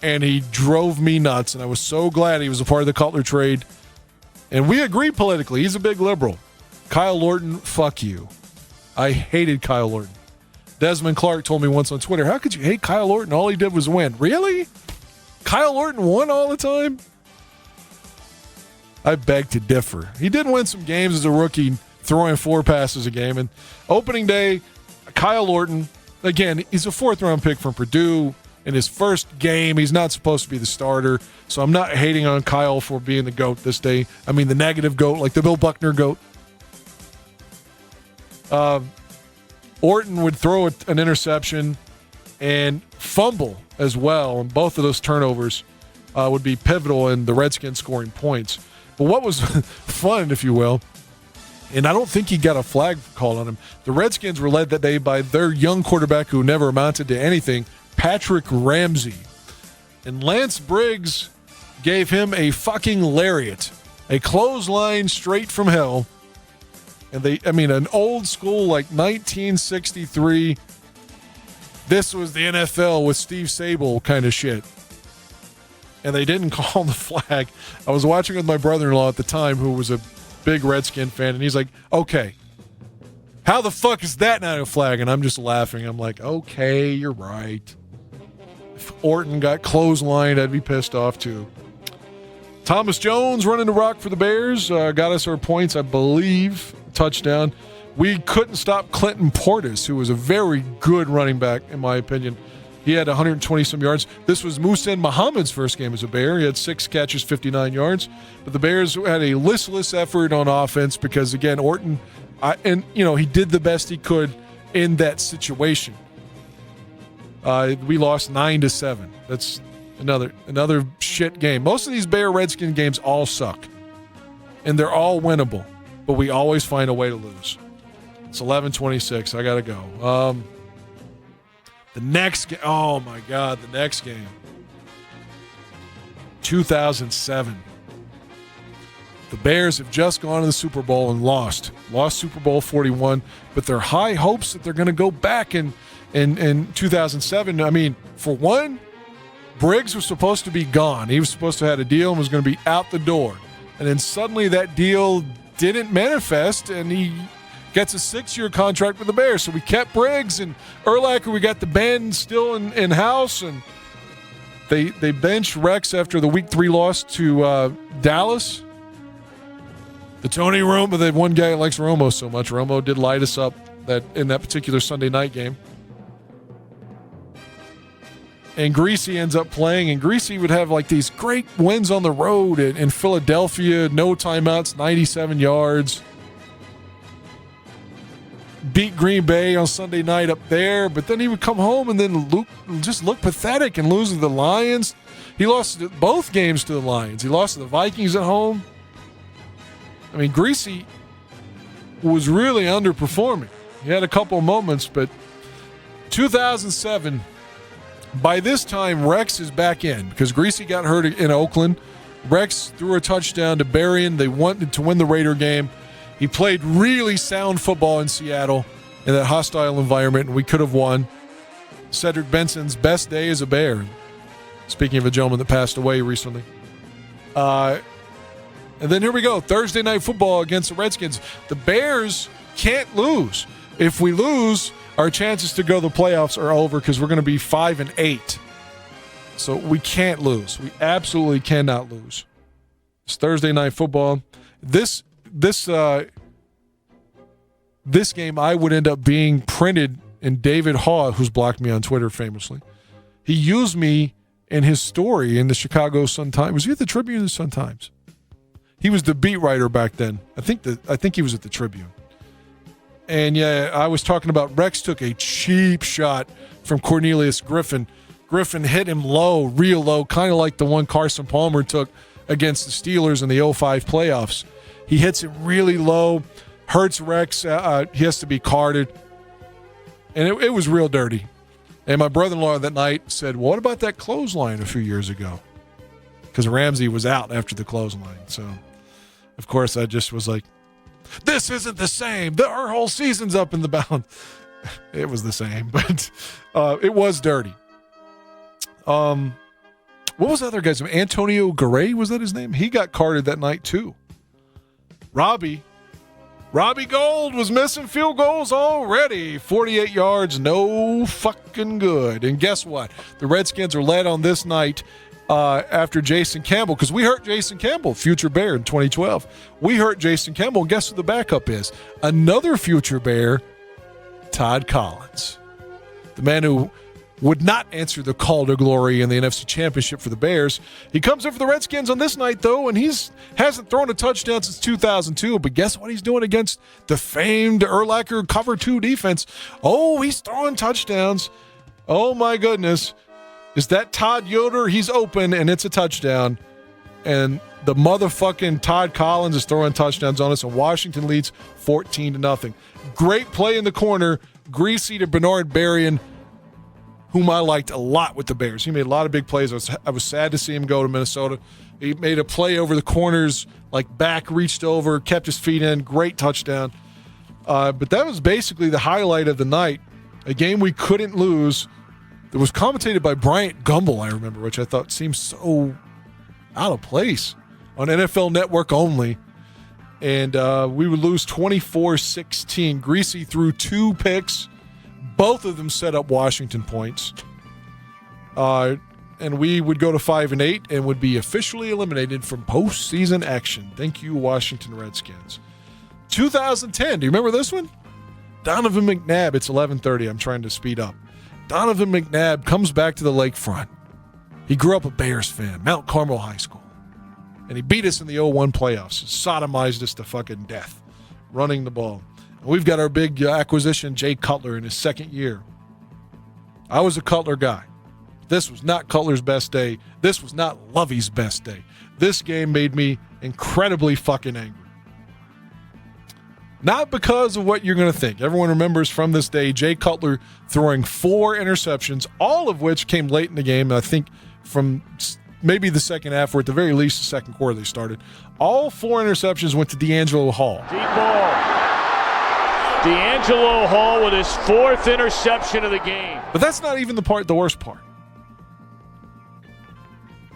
and he drove me nuts, and I was so glad he was a part of the Cutler trade. And we agree politically. He's a big liberal. Kyle Lorton, fuck you. I hated Kyle Lorton. Desmond Clark told me once on Twitter, how could you hate Kyle Lorton? All he did was win. Really? Kyle Lorton won all the time? I beg to differ. He did win some games as a rookie, throwing 4 passes a game. And opening day, Kyle Lorton, again, he's a 4th-round pick from Purdue, in his first game. He's not supposed to be the starter, so I'm not hating on Kyle for being the GOAT this day. I mean, the negative GOAT, like the Bill Buckner GOAT. Orton would throw an interception and fumble as well, and both of those turnovers would be pivotal in the Redskins scoring points. But what was fun, if you will, and I don't think he got a flag called on him, the Redskins were led that day by their young quarterback who never amounted to anything, Patrick Ramsey. And Lance Briggs gave him a fucking lariat, a clothesline straight from hell. And an old school, like 1963, this was the NFL with Steve Sable kind of shit. And they didn't call the flag. I was watching with my brother-in-law at the time, who was a big Redskin fan, and he's like, okay, how the fuck is that not a flag? And I'm just laughing. I'm like, okay, you're right. If Orton got clotheslined, I'd be pissed off too. Thomas Jones running the rock for the Bears. Got us our points, I believe. Touchdown. We couldn't stop Clinton Portis, who was a very good running back, in my opinion. He had 120-some yards. This was Muhsin Muhammad's first game as a Bear. He had 6 catches, 59 yards. But the Bears had a listless effort on offense because, again, Orton, he did the best he could in that situation. We lost 9-7. That's another shit game. Most of these Bear-Redskin games all suck, and they're all winnable. But we always find a way to lose. It's 11:26. I got to go. The next game. Oh, my God. The next game. 2007. The Bears have just gone to the Super Bowl and lost. Lost Super Bowl 41. But their high hopes that they're going to go back in 2007. I mean, for one, Briggs was supposed to be gone. He was supposed to have had a deal and was going to be out the door. And then suddenly that deal didn't manifest, and he gets a 6-year contract with the Bears. So we kept Briggs and Urlacher. We got the band still in-house, and they benched Rex after the Week 3 loss to Dallas. The Tony Romo, the one guy that likes Romo so much. Romo did light us up in that particular Sunday night game. And Greasy ends up playing, and Greasy would have like these great wins on the road in Philadelphia, no timeouts, 97 yards. Beat Green Bay on Sunday night up there, but then he would come home and then look pathetic and lose to the Lions. He lost both games to the Lions. He lost to the Vikings at home. I mean, Greasy was really underperforming. He had a couple of moments, but 2007... By this time, Rex is back in because Greasy got hurt in Oakland. Rex threw a touchdown to Berrien. They wanted to win the Raider game. He played really sound football in Seattle in that hostile environment, and we could have won. Cedric Benson's best day as a Bear. Speaking of a gentleman that passed away recently. And then here we go, Thursday Night Football against the Redskins. The Bears can't lose. If we lose, our chances to go to the playoffs are over because we're going to be 5-8. So we can't lose. We absolutely cannot lose. It's Thursday Night Football. This game I would end up being printed in David Haw, who's blocked me on Twitter famously. He used me in his story in the Chicago Sun-Times. Was he at the Tribune or the Sun-Times? He was the beat writer back then. I think he was at the Tribune. And yeah, I was talking about Rex took a cheap shot from Cornelius Griffin. Griffin hit him low, real low, kind of like the one Carson Palmer took against the Steelers in the 2005 playoffs. He hits it really low, hurts Rex. He has to be carded. And it was real dirty. And my brother-in-law that night said, what about that clothesline a few years ago? Because Ramsey was out after the clothesline. So, of course, I just was like, this isn't the same. Our whole season's up in the balance. It was the same, but it was dirty. What was the other guy's name? Antonio Garay, was that his name? He got carded that night too. Robbie Gold was missing field goals already. 48 yards, no fucking good. And guess what? The Redskins are led on this night after Jason Campbell, because we hurt Jason Campbell, future Bear in 2012. We hurt Jason Campbell, and guess who the backup is? Another future Bear, Todd Collins. The man who would not answer the call to glory in the NFC Championship for the Bears. He comes in for the Redskins on this night, though, and hasn't thrown a touchdown since 2002. But guess what he's doing against the famed Urlacher Cover 2 defense? Oh, he's throwing touchdowns. Oh, my goodness. Is that Todd Yoder? He's open, and it's a touchdown. And the motherfucking Todd Collins is throwing touchdowns on us, and Washington leads 14-0. Great play in the corner. Greasy to Bernard Berrien, whom I liked a lot with the Bears. He made a lot of big plays. I was sad to see him go to Minnesota. He made a play over the corners, like back reached over, kept his feet in. Great touchdown. But that was basically the highlight of the night. A game we couldn't lose. It was commentated by Bryant Gumbel, I remember, which I thought seemed so out of place on NFL Network only. And we would lose 24-16. Greasy threw 2 picks. Both of them set up Washington points. And we would go to 5-8 and would be officially eliminated from postseason action. Thank you, Washington Redskins. 2010, do you remember this one? Donovan McNabb, it's 11:30. I'm trying to speed up. Donovan McNabb comes back to the lakefront. He grew up a Bears fan, Mount Carmel High School. And he beat us in the 0-1 playoffs. Sodomized us to fucking death, running the ball. And we've got our big acquisition, Jay Cutler, in his second year. I was a Cutler guy. This was not Cutler's best day. This was not Lovey's best day. This game made me incredibly fucking angry. Not because of what you're going to think. Everyone remembers from this day Jay Cutler throwing 4 interceptions, all of which came late in the game. I think from maybe the second half, or at the very least the second quarter they started. All 4 interceptions went to D'Angelo Hall. Deep ball. D'Angelo Hall with his 4th interception of the game. But that's not even the worst part.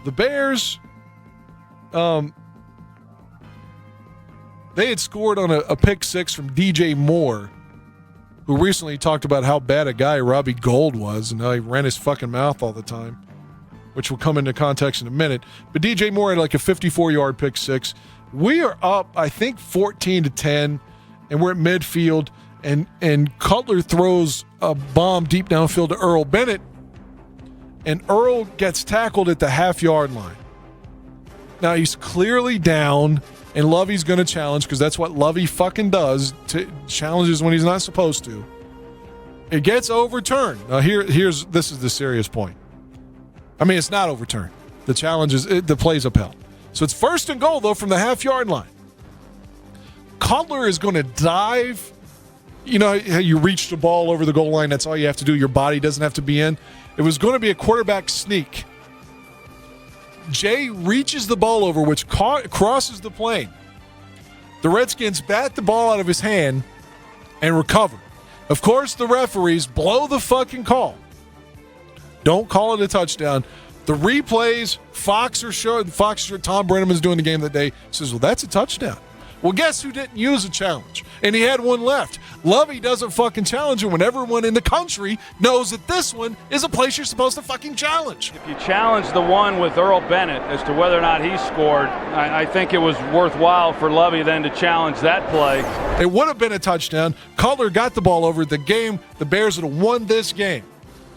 The Bears, they had scored on a pick 6 from DJ Moore, who recently talked about how bad a guy Robbie Gould was and how he ran his fucking mouth all the time, which will come into context in a minute. But DJ Moore had like a 54-yard pick 6. We are up, I think, 14-10, and we're at midfield, and Cutler throws a bomb deep downfield to Earl Bennett, and Earl gets tackled at the half-yard line. Now, he's clearly down, and Lovey's going to challenge, because that's what Lovey fucking does, challenges when he's not supposed to. It gets overturned. Now, this is the serious point. I mean, it's not overturned. The challenge is, the play's upheld. So it's 1st and goal, though, from the half-yard line. Cutler is going to dive. You know how you reach the ball over the goal line, that's all you have to do. Your body doesn't have to be in. It was going to be a quarterback sneak. Jay reaches the ball over, which crosses the plane. The Redskins bat the ball out of his hand and recover. Of course, the referees blow the fucking call. Don't call it a touchdown. The replays, Fox Tom Brenneman's doing the game that day, says, well, that's a touchdown. Well, guess who didn't use a challenge? And he had one left. Lovey doesn't fucking challenge him when everyone in the country knows that this one is a place you're supposed to fucking challenge. If you challenge the one with Earl Bennett as to whether or not he scored, I think it was worthwhile for Lovey then to challenge that play. It would have been a touchdown. Cutler got the ball over the game. The Bears would have won this game.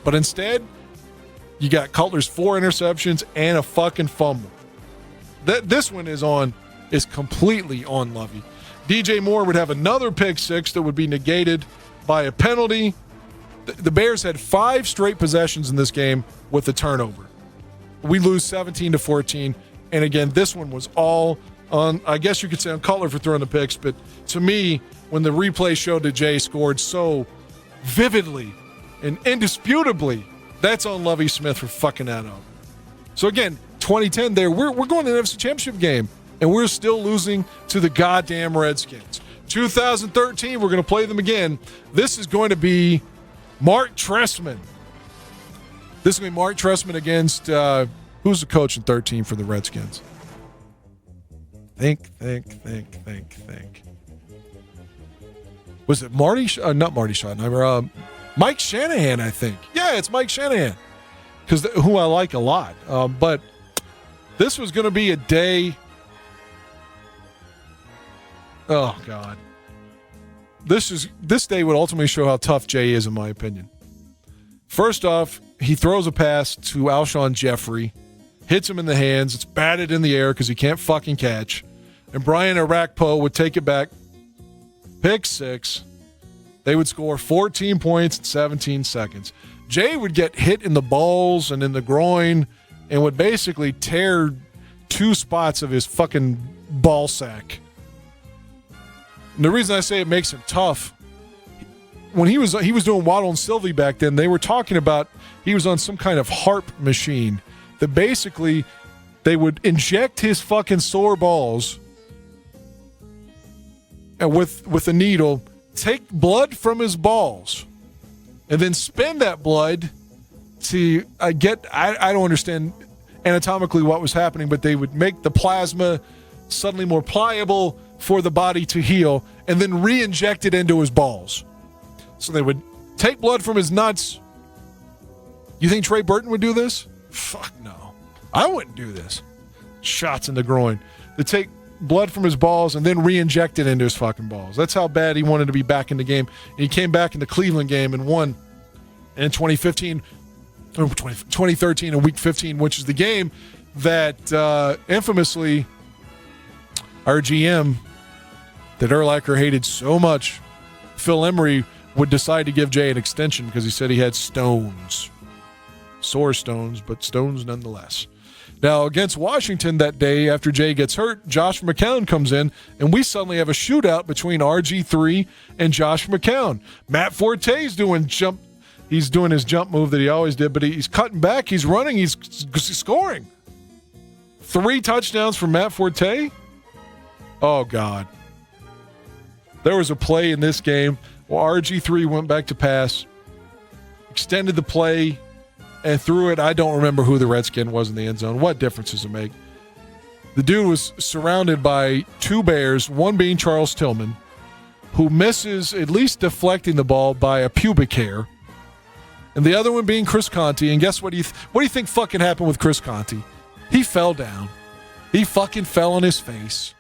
But instead, you got Cutler's 4 interceptions and a fucking fumble. This one is completely on Lovey. DJ Moore would have another pick 6 that would be negated by a penalty. The Bears had 5 straight possessions in this game with a turnover. We lose 17-14. And again, this one was all on, I guess you could say on Cutler for throwing the picks, but to me, when the replay showed that Jay scored so vividly and indisputably, that's on Lovey Smith for fucking that up. So again, 2010 there, we're going to the NFC Championship game, and we're still losing to the goddamn Redskins. 2013, we're going to play them again. This is going to be Mark Trestman. This is going to be Mark Trestman against, who's the coach in 13 for the Redskins? Think. Was it Marty? Not Marty Schottenheimer. Mike Shanahan, I think. Yeah, it's Mike Shanahan, who I like a lot. But this was going to be a day. Oh God, this day would ultimately show how tough Jay is, in my opinion. First off, he throws a pass to Alshon Jeffrey, hits him in the hands. It's batted in the air because he can't fucking catch. And Brian Arakpo would take it back, pick six. They would score 14 points in 17 seconds. Jay would get hit in the balls and in the groin and would basically tear 2 spots of his fucking ball sack. And the reason I say it makes him tough, when he was doing Waddle and Sylvie back then, they were talking about he was on some kind of harp machine that basically they would inject his fucking sore balls and with a needle, take blood from his balls, and then spin that blood to I don't understand anatomically what was happening, but they would make the plasma suddenly more pliable for the body to heal and then re-inject it into his balls. So they would take blood from his nuts. You think Trey Burton would do this? Fuck no. I wouldn't do this. Shots in the groin. They take blood from his balls and then re-inject it into his fucking balls. That's how bad he wanted to be back in the game. And he came back in the Cleveland game and won in 2013 in week 15, which is the game that infamously our GM that Urlacher hated so much, Phil Emery, would decide to give Jay an extension because he said he had stones. Sore stones, but stones nonetheless. Now, against Washington that day after Jay gets hurt, Josh McCown comes in, and we suddenly have a shootout between RG3 and Josh McCown. Matt Forte's doing his jump move that he always did, but he's cutting back, he's running, he's scoring. 3 touchdowns for Matt Forte? Oh, God. There was a play in this game where RG3 went back to pass, extended the play, and threw it. I don't remember who the Redskin was in the end zone. What difference does it make? The dude was surrounded by 2 Bears, one being Charles Tillman, who misses at least deflecting the ball by a pubic hair, and the other one being Chris Conti. And guess what? What do you think fucking happened with Chris Conti? He fell down. He fucking fell on his face.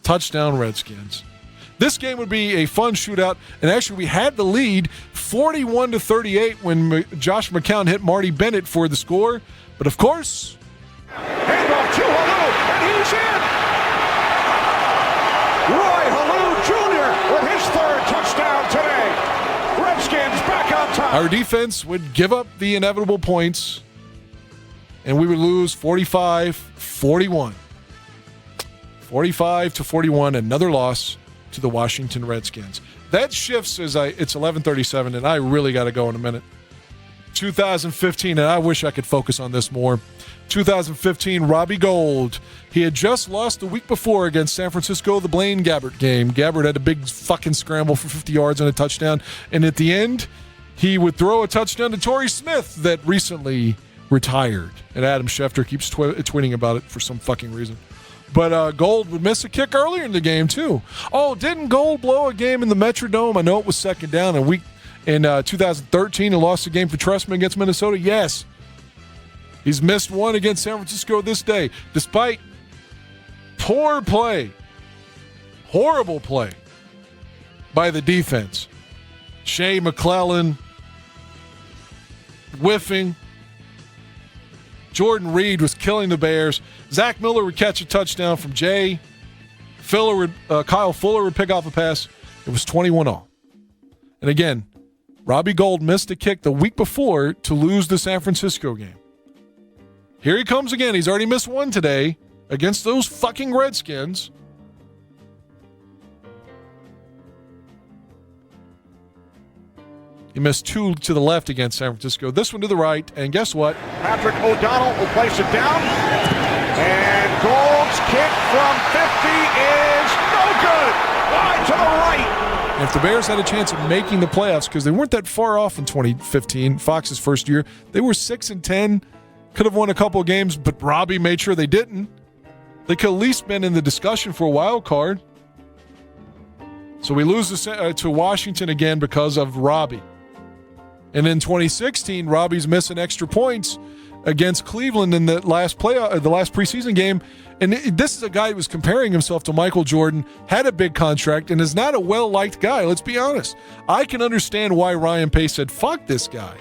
Touchdown, Redskins. This game would be a fun shootout, and actually we had the lead 41-38 when Josh McCown hit Marty Bennett for the score. But of course, handoff to Halou, and he's in. Roy Halou Jr. with his 3rd touchdown today. Redskins back on top. Our defense would give up the inevitable points, and we would lose 45-41. 45-41, another loss to the Washington Redskins. That shifts as it's 11:37, and I really got to go in a minute. 2015, and I wish I could focus on this more. 2015, Robbie Gould. He had just lost the week before against San Francisco, the Blaine Gabbert game. Gabbert had a big fucking scramble for 50 yards and a touchdown, and at the end, he would throw a touchdown to Torrey Smith that recently retired. And Adam Schefter keeps tweeting about it for some fucking reason. But Gould would miss a kick earlier in the game, too. Oh, didn't Gould blow a game in the Metrodome? I know it was second down in 2013 and lost the game for Trestman against Minnesota. Yes. He's missed one against San Francisco this day, despite poor play, horrible play by the defense. Shea McClellan whiffing. Jordan Reed was killing the Bears. Zach Miller would catch a touchdown from Jay. Kyle Fuller would pick off a pass. It was 21-all. And again, Robbie Gould missed a kick the week before to lose the San Francisco game. Here he comes again. He's already missed one today against those fucking Redskins. He missed 2 to the left against San Francisco. This one to the right. And guess what? Patrick O'Donnell will place it down. And Gould's kick from 50 is no good. Wide to the right. And if the Bears had a chance of making the playoffs, because they weren't that far off in 2015, Fox's first year, they were 6-10, could have won a couple of games, but Robbie made sure they didn't. They could at least been in the discussion for a wild card. So we lose to Washington again because of Robbie. And in 2016, Robbie's missing extra points against Cleveland in the last preseason game. And this is a guy who was comparing himself to Michael Jordan, had a big contract, and is not a well-liked guy. Let's be honest. I can understand why Ryan Pace said, fuck this guy.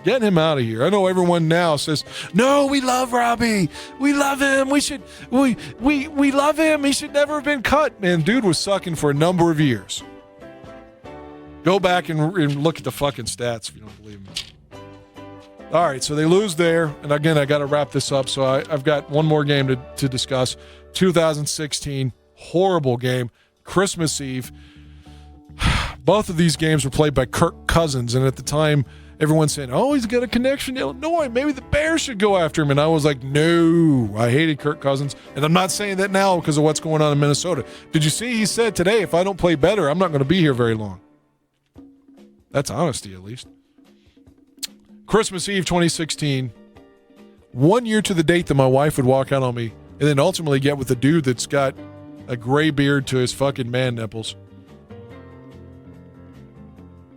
Getting him out of here. I know everyone now says, no, we love Robbie. We love him. We love him. He should never have been cut. Man, dude was sucking for a number of years. Go back and look at the fucking stats if you don't believe me. All right, so they lose there. And again, I got to wrap this up. So I've got one more game to discuss. 2016, horrible game. Christmas Eve. Both of these games were played by Kirk Cousins. And at the time, everyone's saying, oh, he's got a connection to Illinois. Maybe the Bears should go after him. And I was like, no. I hated Kirk Cousins. And I'm not saying that now because of what's going on in Minnesota. Did you see he said today, if I don't play better, I'm not going to be here very long. That's honesty, at least. Christmas Eve 2016. 1 year to the date that my wife would walk out on me and then ultimately get with a dude that's got a gray beard to his fucking man nipples.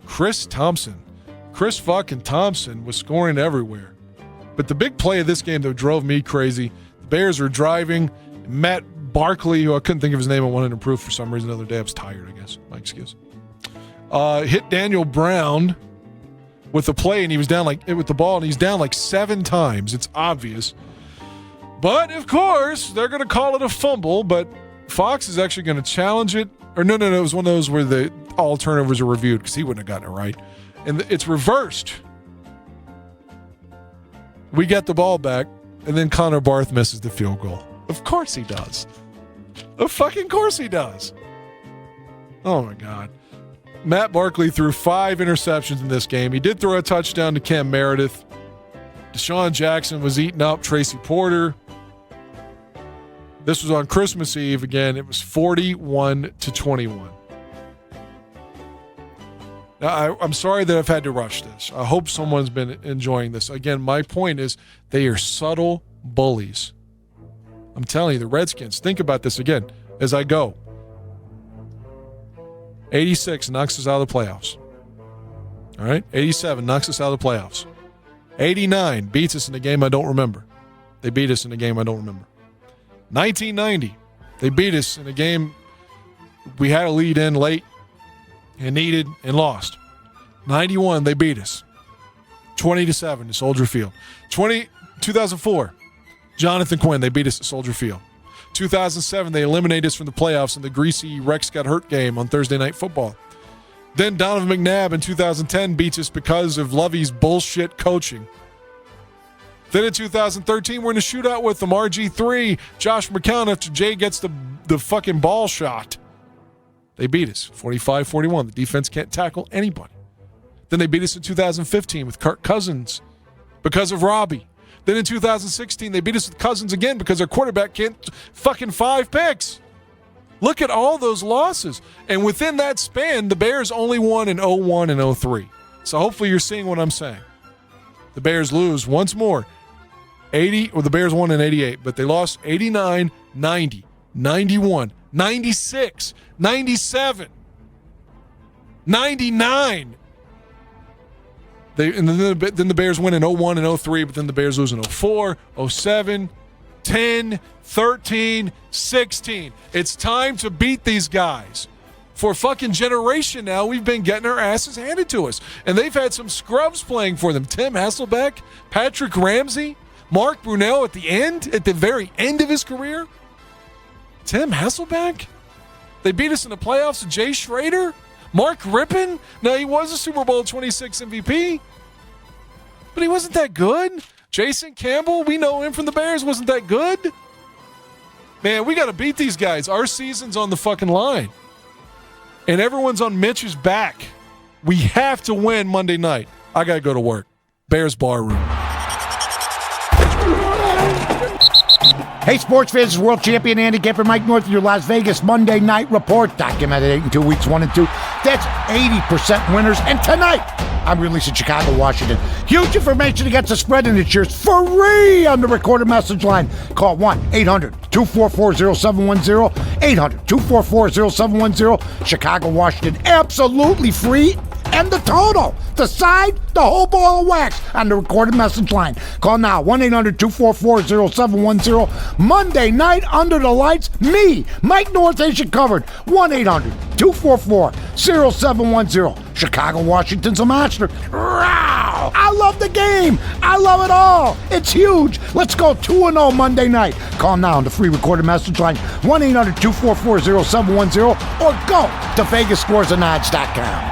Chris fucking Thompson was scoring everywhere. But the big play of this game that drove me crazy, the Bears were driving. Matt Barkley, who I couldn't think of his name, I wanted to improve for some reason the other day. I was tired, I guess. My excuse. Hit Daniel Brown with the play, and he was down with the ball, and he's down 7 times. It's obvious. But, of course, they're going to call it a fumble, but Fox is actually going to challenge it. Or no, it was one of those where all turnovers are reviewed because he wouldn't have gotten it right. And it's reversed. We get the ball back, and then Connor Barth misses the field goal. Of course he does. Of fucking course he does. Oh, my God. Matt Barkley threw 5 interceptions in this game. He did throw a touchdown to Cam Meredith. Deshaun Jackson was eating up Tracy Porter. This was on Christmas Eve. Again, it was 41-21. Now, I'm sorry that I've had to rush this. I hope someone's been enjoying this. Again, my point is they are subtle bullies. I'm telling you, the Redskins, think about this again as I go. 86 knocks us out of the playoffs. All right? 87 knocks us out of the playoffs. 89 beats us in a game I don't remember. They beat us in a game I don't remember. 1990, they beat us in a game we had a lead in late and needed and lost. 91, they beat us 20-7 at Soldier Field. 2004, Jonathan Quinn, they beat us at Soldier Field. 2007, they eliminated us from the playoffs in the greasy Rex got hurt game on Thursday Night Football. Then Donovan McNabb in 2010 beats us because of Lovey's bullshit coaching. Then in 2013, we're in a shootout with them. RG3, Josh McCown after Jay gets the fucking ball shot. They beat us 45-41. The defense can't tackle anybody. Then they beat us in 2015 with Kirk Cousins because of Robbie. Then in 2016, they beat us with Cousins again because our quarterback can't fucking 5 picks. Look at all those losses. And within that span, the Bears only won in 01 and 03. So hopefully you're seeing what I'm saying. The Bears lose once more. The Bears won in 88, but they lost 89, 90, 91, 96, 97, 99. Then the Bears win in 01 and 03, but then the Bears lose in 04, 07, 10, 13, 16. It's time to beat these guys. For a fucking generation now, we've been getting our asses handed to us. And they've had some scrubs playing for them. Tim Hasselbeck, Patrick Ramsey, Mark Brunell at the very end of his career. Tim Hasselbeck? They beat us in the playoffs with Jay Schrader? Mark Rippon? Now, he was a Super Bowl 26 MVP, but he wasn't that good. Jason Campbell, we know him from the Bears, wasn't that good. Man, we got to beat these guys. Our season's on the fucking line. And everyone's on Mitch's back. We have to win Monday night. I got to go to work. Bears Barroom. Hey, sports fans, this is world champion Andy Kemper, Mike North, with your Las Vegas Monday Night Report. Documented 8 and 2, weeks 1 and 2. That's 80% winners. And tonight, I'm releasing Chicago, Washington. Huge information against the spread, and it's yours free on the recorded message line. Call 1-800-244-0710. 800-244-0710. Chicago, Washington, absolutely free. And the total, the side, the whole ball of wax on the recorded message line. Call now, 1-800-244-0710. Monday night, under the lights, me, Mike North, has you covered. 1-800-244-0710. Chicago, Washington's a monster. Row! football. I love the game. I love it all. It's huge. Let's go 2-0 Monday night. Call now on the free recorded message line 1-800-244-0710 or go to VegasScoresAndOdds.com.